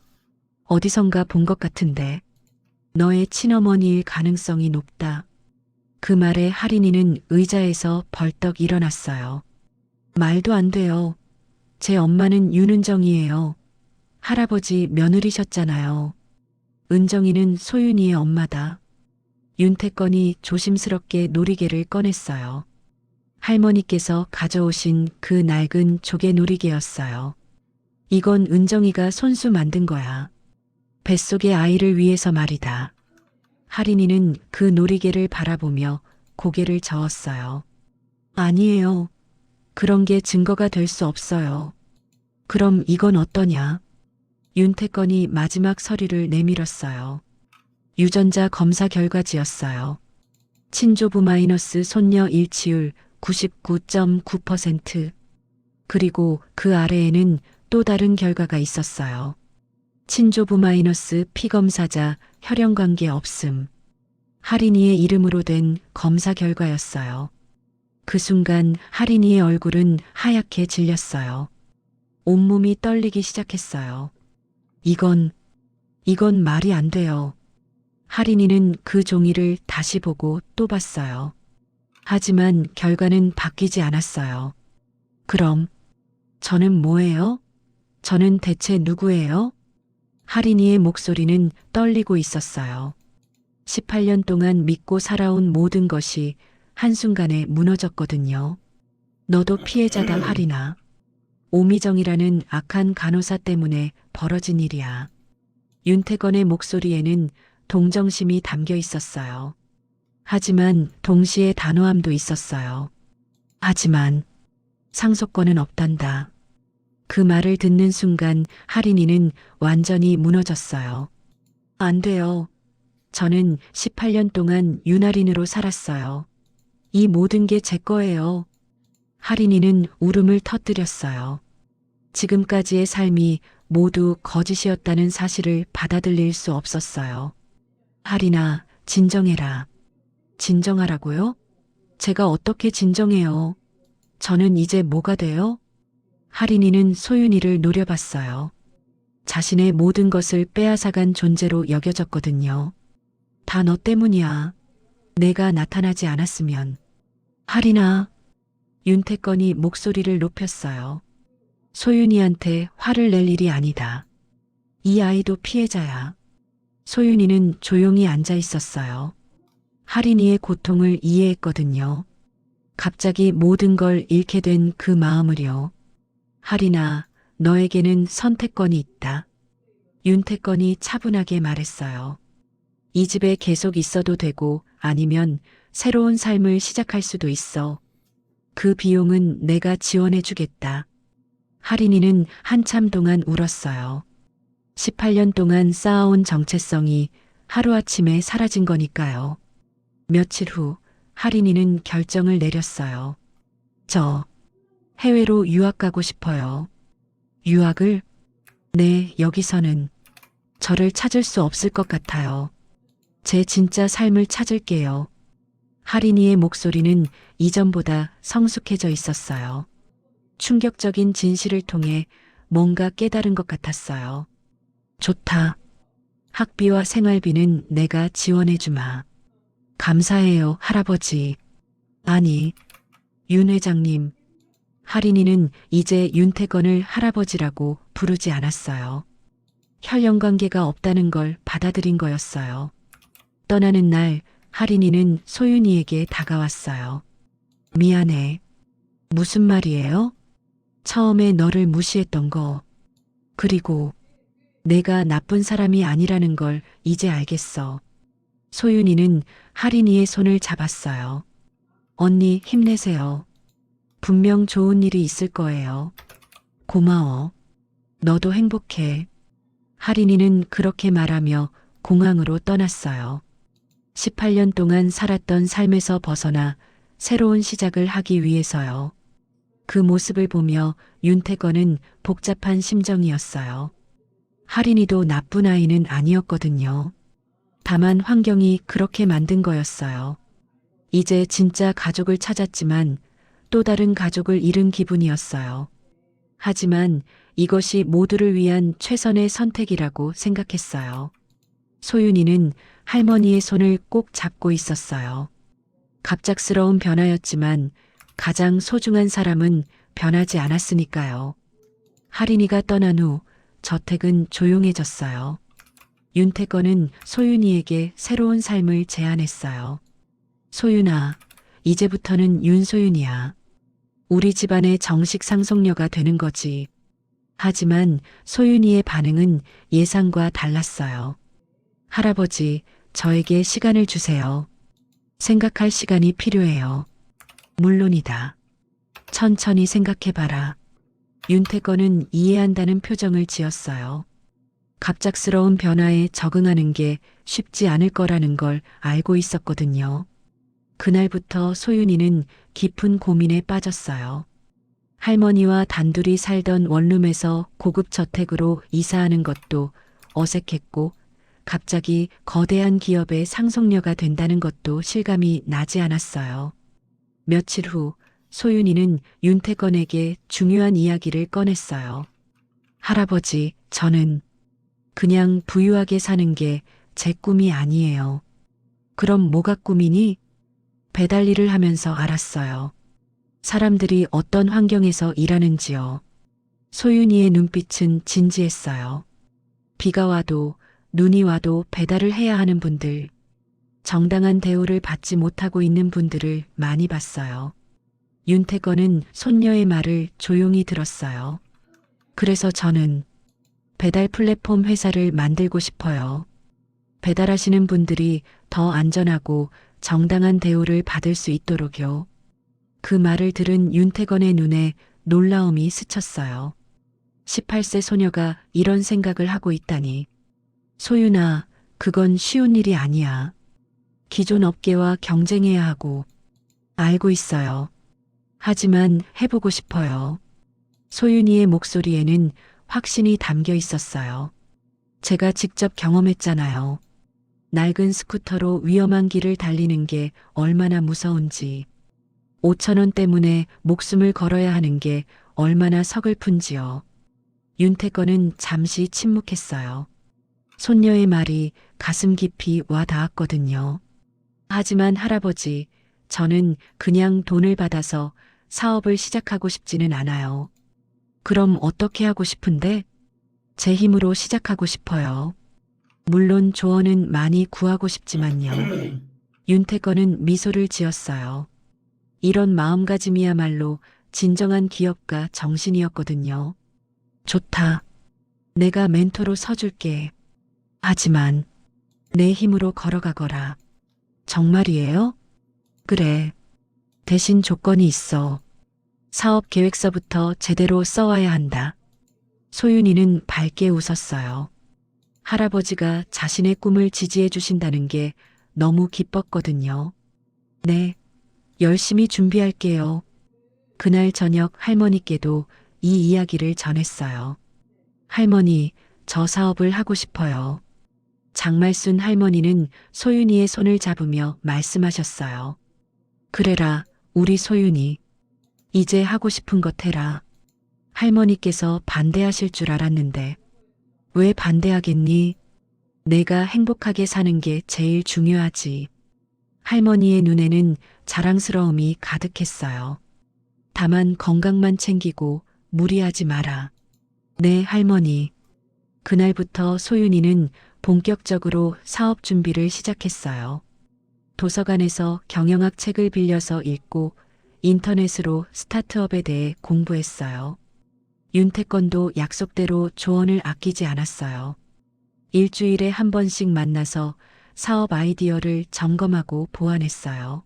Speaker 1: 어디선가 본 것 같은데, 너의 친어머니일 가능성이 높다. 그 말에 할인이는 의자에서 벌떡 일어났어요. 말도 안 돼요. 제 엄마는 윤은정이에요. 할아버지 며느리셨잖아요. 은정이는 소윤이의 엄마다. 윤태건이 조심스럽게 놀이개를 꺼냈어요. 할머니께서 가져오신 그 낡은 조개 놀이개였어요. 이건 은정이가 손수 만든 거야. 뱃속의 아이를 위해서 말이다. 할인이는 그 놀이개를 바라보며 고개를 저었어요. 아니에요. 그런 게 증거가 될 수 없어요. 그럼 이건 어떠냐? 윤태건이 마지막 서류를 내밀었어요. 유전자 검사 결과지였어요. 친조부 마이너스 손녀 일치율 99.9%. 그리고 그 아래에는 또 다른 결과가 있었어요. 친조부 마이너스 피검사자 혈연관계 없음. 할인이의 이름으로 된 검사 결과였어요. 그 순간 할인이의 얼굴은 하얗게 질렸어요. 온몸이 떨리기 시작했어요. 이건 말이 안 돼요. 할인이는 그 종이를 다시 보고 또 봤어요. 하지만 결과는 바뀌지 않았어요. 그럼 저는 뭐예요? 저는 대체 누구예요? 할인이의 목소리는 떨리고 있었어요. 18년 동안 믿고 살아온 모든 것이 한순간에 무너졌거든요. 너도 피해자다, 할인아. 오미정이라는 악한 간호사 때문에 벌어진 일이야. 윤태건의 목소리에는 동정심이 담겨 있었어요. 하지만 동시에 단호함도 있었어요. 하지만 상속권은 없단다. 그 말을 듣는 순간 할인이는 완전히 무너졌어요. 안 돼요. 저는 18년 동안 윤할인으로 살았어요. 이 모든 게 제 거예요. 할인이는 울음을 터뜨렸어요. 지금까지의 삶이 모두 거짓이었다는 사실을 받아들일 수 없었어요. 할인아, 진정해라. 진정하라고요? 제가 어떻게 진정해요? 저는 이제 뭐가 돼요? 할인이는 소윤이를 노려봤어요. 자신의 모든 것을 빼앗아간 존재로 여겨졌거든요. 다 너 때문이야. 내가 나타나지 않았으면. 할인아. 윤태건이 목소리를 높였어요. 소윤이한테 화를 낼 일이 아니다. 이 아이도 피해자야. 소윤이는 조용히 앉아 있었어요. 할인이의 고통을 이해했거든요. 갑자기 모든 걸 잃게 된 그 마음을요. 할인아, 너에게는 선택권이 있다. 윤태건이 차분하게 말했어요. 이 집에 계속 있어도 되고 아니면 새로운 삶을 시작할 수도 있어. 그 비용은 내가 지원해 주겠다. 할인이는 한참 동안 울었어요. 18년 동안 쌓아온 정체성이 하루아침에 사라진 거니까요. 며칠 후 할인이는 결정을 내렸어요. 저 해외로 유학 가고 싶어요. 유학을? 네, 여기서는 저를 찾을 수 없을 것 같아요. 제 진짜 삶을 찾을게요. 할인이의 목소리는 이전보다 성숙해져 있었어요. 충격적인 진실을 통해 뭔가 깨달은 것 같았어요. 좋다. 학비와 생활비는 내가 지원해주마. 감사해요, 할아버지. 아니, 윤 회장님. 할인이는 이제 윤태건을 할아버지라고 부르지 않았어요. 혈연 관계가 없다는 걸 받아들인 거였어요. 떠나는 날 할인이는 소윤이에게 다가왔어요. 미안해. 무슨 말이에요? 처음에 너를 무시했던 거. 그리고 내가 나쁜 사람이 아니라는 걸 이제 알겠어. 소윤이는 할인이의 손을 잡았어요. 언니 힘내세요. 분명 좋은 일이 있을 거예요. 고마워. 너도 행복해. 할인이는 그렇게 말하며 공항으로 떠났어요. 18년 동안 살았던 삶에서 벗어나 새로운 시작을 하기 위해서요. 그 모습을 보며 윤태건은 복잡한 심정이었어요. 할인이도 나쁜 아이는 아니었거든요. 다만 환경이 그렇게 만든 거였어요. 이제 진짜 가족을 찾았지만 또 다른 가족을 잃은 기분이었어요. 하지만 이것이 모두를 위한 최선의 선택이라고 생각했어요. 소윤이는 할머니의 손을 꼭 잡고 있었어요. 갑작스러운 변화였지만 가장 소중한 사람은 변하지 않았으니까요. 할인이가 떠난 후 저택은 조용해졌어요. 윤태건은 소윤이에게 새로운 삶을 제안했어요. 소윤아, 이제부터는 윤소윤이야. 우리 집안의 정식 상속녀가 되는 거지. 하지만 소윤이의 반응은 예상과 달랐어요. 할아버지, 저에게 시간을 주세요. 생각할 시간이 필요해요. 물론이다. 천천히 생각해봐라. 윤태건은 이해한다는 표정을 지었어요. 갑작스러운 변화에 적응하는 게 쉽지 않을 거라는 걸 알고 있었거든요. 그날부터 소윤이는 깊은 고민에 빠졌어요. 할머니와 단둘이 살던 원룸에서 고급 저택으로 이사하는 것도 어색했고 갑자기 거대한 기업의 상속녀가 된다는 것도 실감이 나지 않았어요. 며칠 후 소윤이는 윤태건에게 중요한 이야기를 꺼냈어요. 할아버지, 저는 그냥 부유하게 사는 게 제 꿈이 아니에요. 그럼 뭐가 꿈이니? 배달 일을 하면서 알았어요. 사람들이 어떤 환경에서 일하는지요. 소윤이의 눈빛은 진지했어요. 비가 와도 눈이 와도 배달을 해야 하는 분들, 정당한 대우를 받지 못하고 있는 분들을 많이 봤어요. 윤태건은 손녀의 말을 조용히 들었어요. 그래서 저는 배달 플랫폼 회사를 만들고 싶어요. 배달하시는 분들이 더 안전하고 정당한 대우를 받을 수 있도록요. 그 말을 들은 윤태건의 눈에 놀라움이 스쳤어요. 18세 소녀가 이런 생각을 하고 있다니. 소윤아, 그건 쉬운 일이 아니야. 기존 업계와 경쟁해야 하고. 알고 있어요. 하지만 해보고 싶어요. 소윤이의 목소리에는 확신이 담겨 있었어요. 제가 직접 경험했잖아요. 낡은 스쿠터로 위험한 길을 달리는 게 얼마나 무서운지. 5천 원 때문에 목숨을 걸어야 하는 게 얼마나 서글픈지요. 윤태건은 잠시 침묵했어요. 손녀의 말이 가슴 깊이 와 닿았거든요. 하지만 할아버지, 저는 그냥 돈을 받아서 사업을 시작하고 싶지는 않아요. 그럼 어떻게 하고 싶은데? 제 힘으로 시작하고 싶어요. 물론 조언은 많이 구하고 싶지만요. 윤태건은 미소를 지었어요. 이런 마음가짐이야말로 진정한 기업가 정신이었거든요. 좋다. 내가 멘토로 서줄게. 하지만 내 힘으로 걸어가거라. 정말이에요? 그래. 대신 조건이 있어. 사업 계획서부터 제대로 써와야 한다. 소윤이는 밝게 웃었어요. 할아버지가 자신의 꿈을 지지해 주신다는 게 너무 기뻤거든요. 네, 열심히 준비할게요. 그날 저녁 할머니께도 이 이야기를 전했어요. 할머니, 저 사업을 하고 싶어요. 장말순 할머니는 소윤이의 손을 잡으며 말씀하셨어요. 그래라, 우리 소윤이. 이제 하고 싶은 것 해라. 할머니께서 반대하실 줄 알았는데. 왜 반대하겠니? 내가 행복하게 사는 게 제일 중요하지. 할머니의 눈에는 자랑스러움이 가득했어요. 다만 건강만 챙기고 무리하지 마라. 네, 할머니. 그날부터 소윤이는 본격적으로 사업 준비를 시작했어요. 도서관에서 경영학 책을 빌려서 읽고 인터넷으로 스타트업에 대해 공부했어요. 윤태권도 약속대로 조언을 아끼지 않았어요. 일주일에 한 번씩 만나서 사업 아이디어를 점검하고 보완했어요.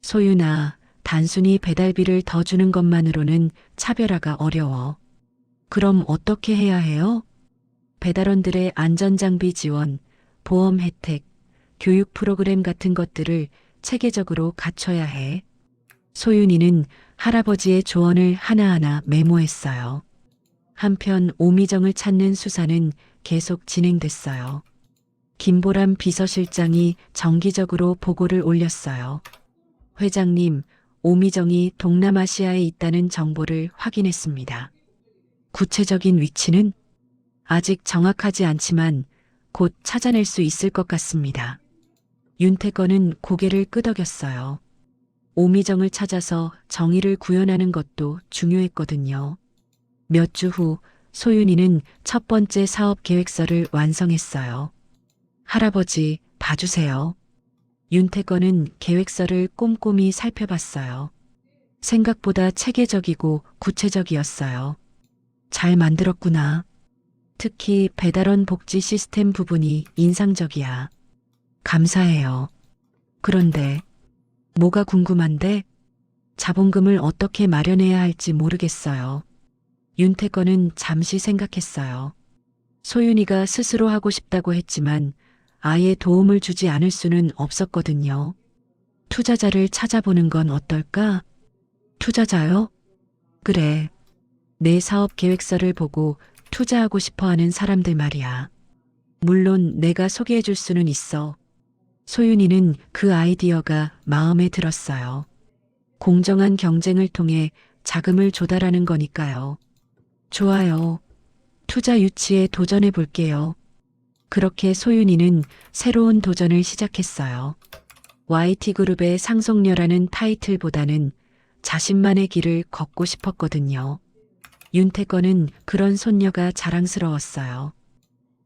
Speaker 1: 소윤아, 단순히 배달비를 더 주는 것만으로는 차별화가 어려워. 그럼 어떻게 해야 해요? 배달원들의 안전장비 지원, 보험 혜택, 교육 프로그램 같은 것들을 체계적으로 갖춰야 해. 소윤이는 할아버지의 조언을 하나하나 메모했어요. 한편 오미정을 찾는 수사는 계속 진행됐어요. 김보람 비서실장이 정기적으로 보고를 올렸어요. 회장님, 오미정이 동남아시아에 있다는 정보를 확인했습니다. 구체적인 위치는 아직 정확하지 않지만 곧 찾아낼 수 있을 것 같습니다. 윤태권은 고개를 끄덕였어요. 오미정을 찾아서 정의를 구현하는 것도 중요했거든요. 몇 주 후 소윤이는 첫 번째 사업 계획서를 완성했어요. 할아버지, 봐주세요. 윤태권은 계획서를 꼼꼼히 살펴봤어요. 생각보다 체계적이고 구체적이었어요. 잘 만들었구나. 특히 배달원 복지 시스템 부분이 인상적이야. 감사해요. 그런데 뭐가 궁금한데? 자본금을 어떻게 마련해야 할지 모르겠어요. 윤태권은 잠시 생각했어요. 소윤이가 스스로 하고 싶다고 했지만 아예 도움을 주지 않을 수는 없었거든요. 투자자를 찾아보는 건 어떨까? 투자자요? 그래. 내 사업 계획서를 보고 투자하고 싶어 하는 사람들 말이야. 물론 내가 소개해 줄 수는 있어. 소윤이는 그 아이디어가 마음에 들었어요. 공정한 경쟁을 통해 자금을 조달하는 거니까요. 좋아요. 투자 유치에 도전해 볼게요. 그렇게 소윤이는 새로운 도전을 시작했어요. YT그룹의 상속녀라는 타이틀보다는 자신만의 길을 걷고 싶었거든요. 윤태권은 그런 손녀가 자랑스러웠어요.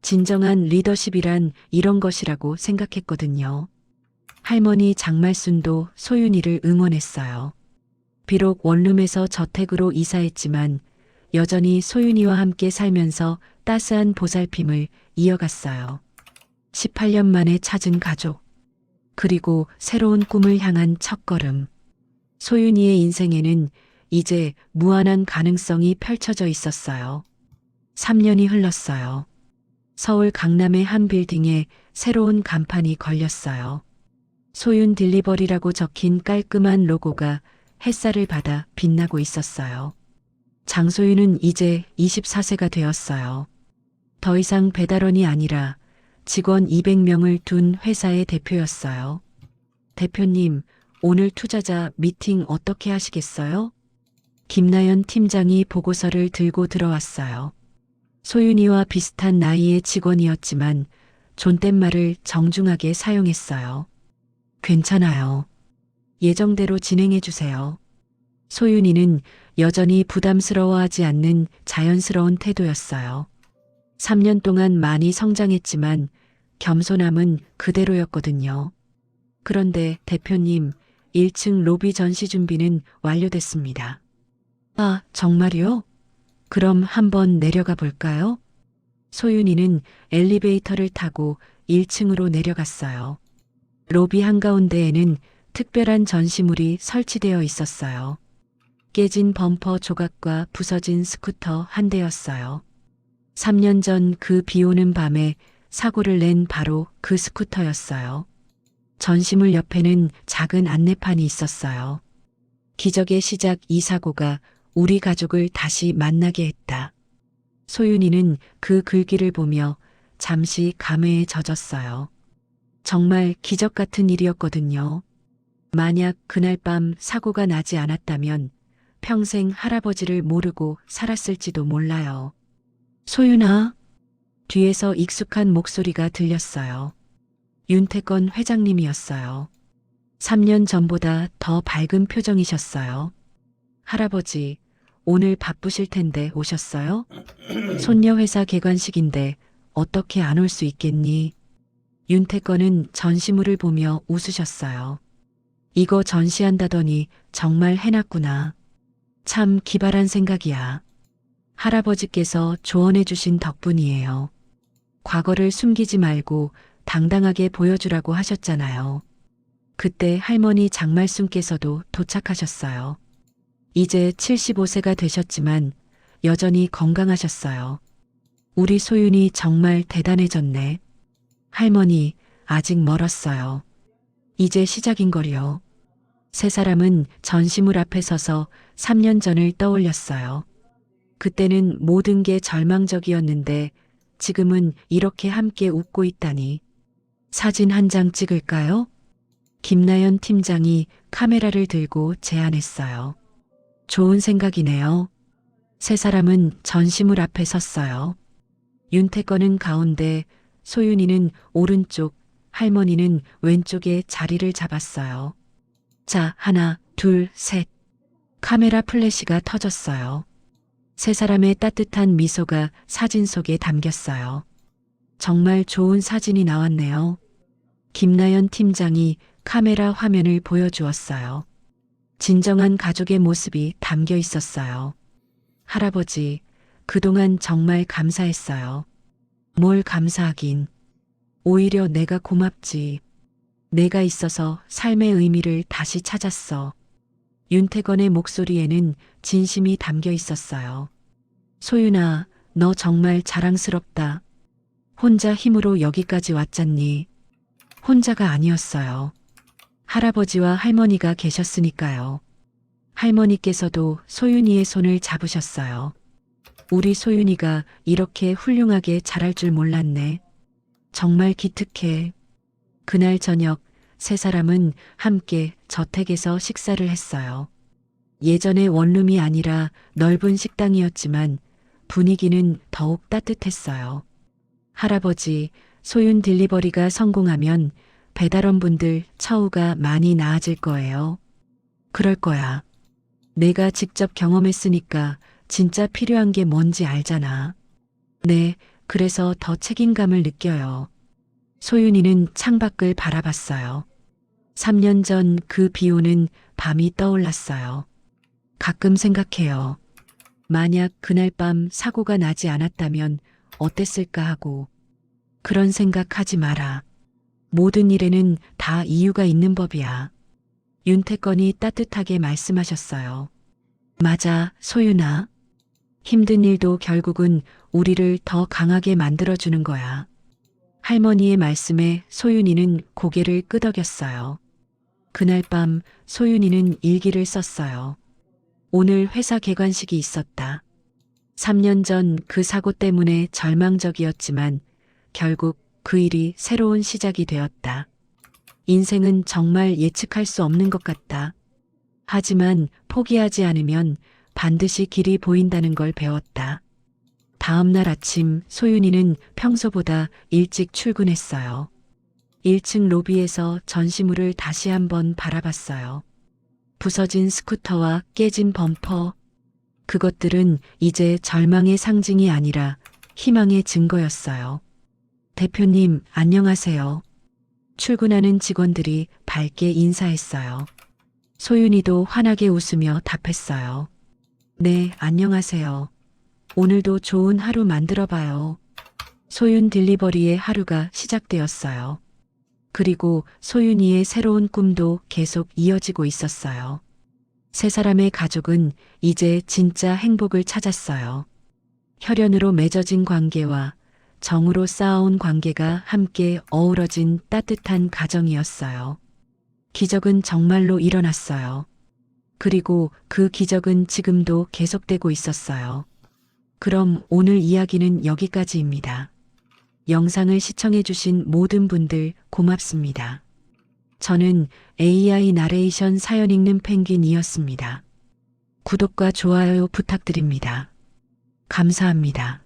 Speaker 1: 진정한 리더십이란 이런 것이라고 생각했거든요. 할머니 장말순도 소윤이를 응원했어요. 비록 원룸에서 저택으로 이사했지만 여전히 소윤이와 함께 살면서 따스한 보살핌을 이어갔어요. 18년 만에 찾은 가족. 그리고 새로운 꿈을 향한 첫걸음. 소윤이의 인생에는 이제 무한한 가능성이 펼쳐져 있었어요. 3년이 흘렀어요. 서울 강남의 한 빌딩에 새로운 간판이 걸렸어요. 소윤 딜리버리라고 적힌 깔끔한 로고가 햇살을 받아 빛나고 있었어요. 장소윤은 이제 24세가 되었어요. 더 이상 배달원이 아니라 직원 200명을 둔 회사의 대표였어요. 대표님, 오늘 투자자 미팅 어떻게 하시겠어요? 김나연 팀장이 보고서를 들고 들어왔어요. 소윤이와 비슷한 나이의 직원이었지만 존댓말을 정중하게 사용했어요. 괜찮아요. 예정대로 진행해 주세요. 소윤이는 여전히 부담스러워하지 않는 자연스러운 태도였어요. 3년 동안 많이 성장했지만 겸손함은 그대로였거든요. 그런데 대표님, 1층 로비 전시 준비는 완료됐습니다. 아, 정말요? 그럼 한번 내려가 볼까요? 소윤이는 엘리베이터를 타고 1층으로 내려갔어요. 로비 한가운데에는 특별한 전시물이 설치되어 있었어요. 깨진 범퍼 조각과 부서진 스쿠터 한 대였어요. 3년 전 그 비 오는 밤에 사고를 낸 바로 그 스쿠터였어요. 전시물 옆에는 작은 안내판이 있었어요. 기적의 시작 이 사고가 우리 가족을 다시 만나게 했다. 소윤이는 그 글귀를 보며 잠시 감회에 젖었어요. 정말 기적 같은 일이었거든요. 만약 그날 밤 사고가 나지 않았다면 평생 할아버지를 모르고 살았을지도 몰라요. 소윤아, 뒤에서 익숙한 목소리가 들렸어요. 윤태권 회장님이었어요. 3년 전보다 더 밝은 표정이셨어요. 할아버지, 오늘 바쁘실 텐데 오셨어요? 손녀 회사 개관식인데 어떻게 안 올 수 있겠니? 윤태권은 전시물을 보며 웃으셨어요. 이거 전시한다더니 정말 해놨구나. 참 기발한 생각이야. 할아버지께서 조언해 주신 덕분이에요. 과거를 숨기지 말고 당당하게 보여주라고 하셨잖아요. 그때 할머니 장말순께서도 도착하셨어요. 이제 75세가 되셨지만 여전히 건강하셨어요. 우리 소윤이 정말 대단해졌네. 할머니, 아직 멀었어요. 이제 시작인걸요. 세 사람은 전시물 앞에 서서 3년 전을 떠올렸어요. 그때는 모든 게 절망적이었는데 지금은 이렇게 함께 웃고 있다니. 사진 한 장 찍을까요? 김나연 팀장이 카메라를 들고 제안했어요. 좋은 생각이네요. 세 사람은 전시물 앞에 섰어요. 윤태권은 가운데, 소윤이는 오른쪽, 할머니는 왼쪽에 자리를 잡았어요. 자, 하나, 둘, 셋. 카메라 플래시가 터졌어요. 세 사람의 따뜻한 미소가 사진 속에 담겼어요. 정말 좋은 사진이 나왔네요. 김나연 팀장이 카메라 화면을 보여주었어요. 진정한 가족의 모습이 담겨 있었어요. 할아버지, 그동안 정말 감사했어요. 뭘 감사하긴. 오히려 내가 고맙지. 내가 있어서 삶의 의미를 다시 찾았어. 윤태건의 목소리에는 진심이 담겨 있었어요. 소윤아, 너 정말 자랑스럽다. 혼자 힘으로 여기까지 왔잖니. 혼자가 아니었어요. 할아버지와 할머니가 계셨으니까요. 할머니께서도 소윤이의 손을 잡으셨어요. 우리 소윤이가 이렇게 훌륭하게 자랄 줄 몰랐네. 정말 기특해. 그날 저녁 세 사람은 함께 저택에서 식사를 했어요. 예전의 원룸이 아니라 넓은 식당이었지만 분위기는 더욱 따뜻했어요. 할아버지, 소윤 딜리버리가 성공하면 배달원분들 처우가 많이 나아질 거예요. 그럴 거야. 내가 직접 경험했으니까 진짜 필요한 게 뭔지 알잖아. 네, 그래서 더 책임감을 느껴요. 소윤이는 창밖을 바라봤어요. 3년 전 그 비 오는 밤이 떠올랐어요. 가끔 생각해요. 만약 그날 밤 사고가 나지 않았다면 어땠을까 하고. 그런 생각하지 마라. 모든 일에는 다 이유가 있는 법이야. 윤태권이 따뜻하게 말씀하셨어요. 맞아, 소윤아. 힘든 일도 결국은 우리를 더 강하게 만들어주는 거야. 할머니의 말씀에 소윤이는 고개를 끄덕였어요. 그날 밤 소윤이는 일기를 썼어요. 오늘 회사 개관식이 있었다. 3년 전 그 사고 때문에 절망적이었지만 결국 그 일이 새로운 시작이 되었다. 인생은 정말 예측할 수 없는 것 같다. 하지만 포기하지 않으면 반드시 길이 보인다는 걸 배웠다. 다음 날 아침 소윤이는 평소보다 일찍 출근했어요. 1층 로비에서 전시물을 다시 한번 바라봤어요. 부서진 스쿠터와 깨진 범퍼. 그것들은 이제 절망의 상징이 아니라 희망의 증거였어요. 대표님, 안녕하세요. 출근하는 직원들이 밝게 인사했어요. 소윤이도 환하게 웃으며 답했어요. 네, 안녕하세요. 오늘도 좋은 하루 만들어봐요. 소윤 딜리버리의 하루가 시작되었어요. 그리고 소윤이의 새로운 꿈도 계속 이어지고 있었어요. 세 사람의 가족은 이제 진짜 행복을 찾았어요. 혈연으로 맺어진 관계와 정으로 쌓아온 관계가 함께 어우러진 따뜻한 가정이었어요. 기적은 정말로 일어났어요. 그리고 그 기적은 지금도 계속되고 있었어요. 그럼 오늘 이야기는 여기까지입니다. 영상을 시청해주신 모든 분들 고맙습니다. 저는 AI 나레이션 사연 읽는 펭귄이었습니다. 구독과 좋아요 부탁드립니다. 감사합니다.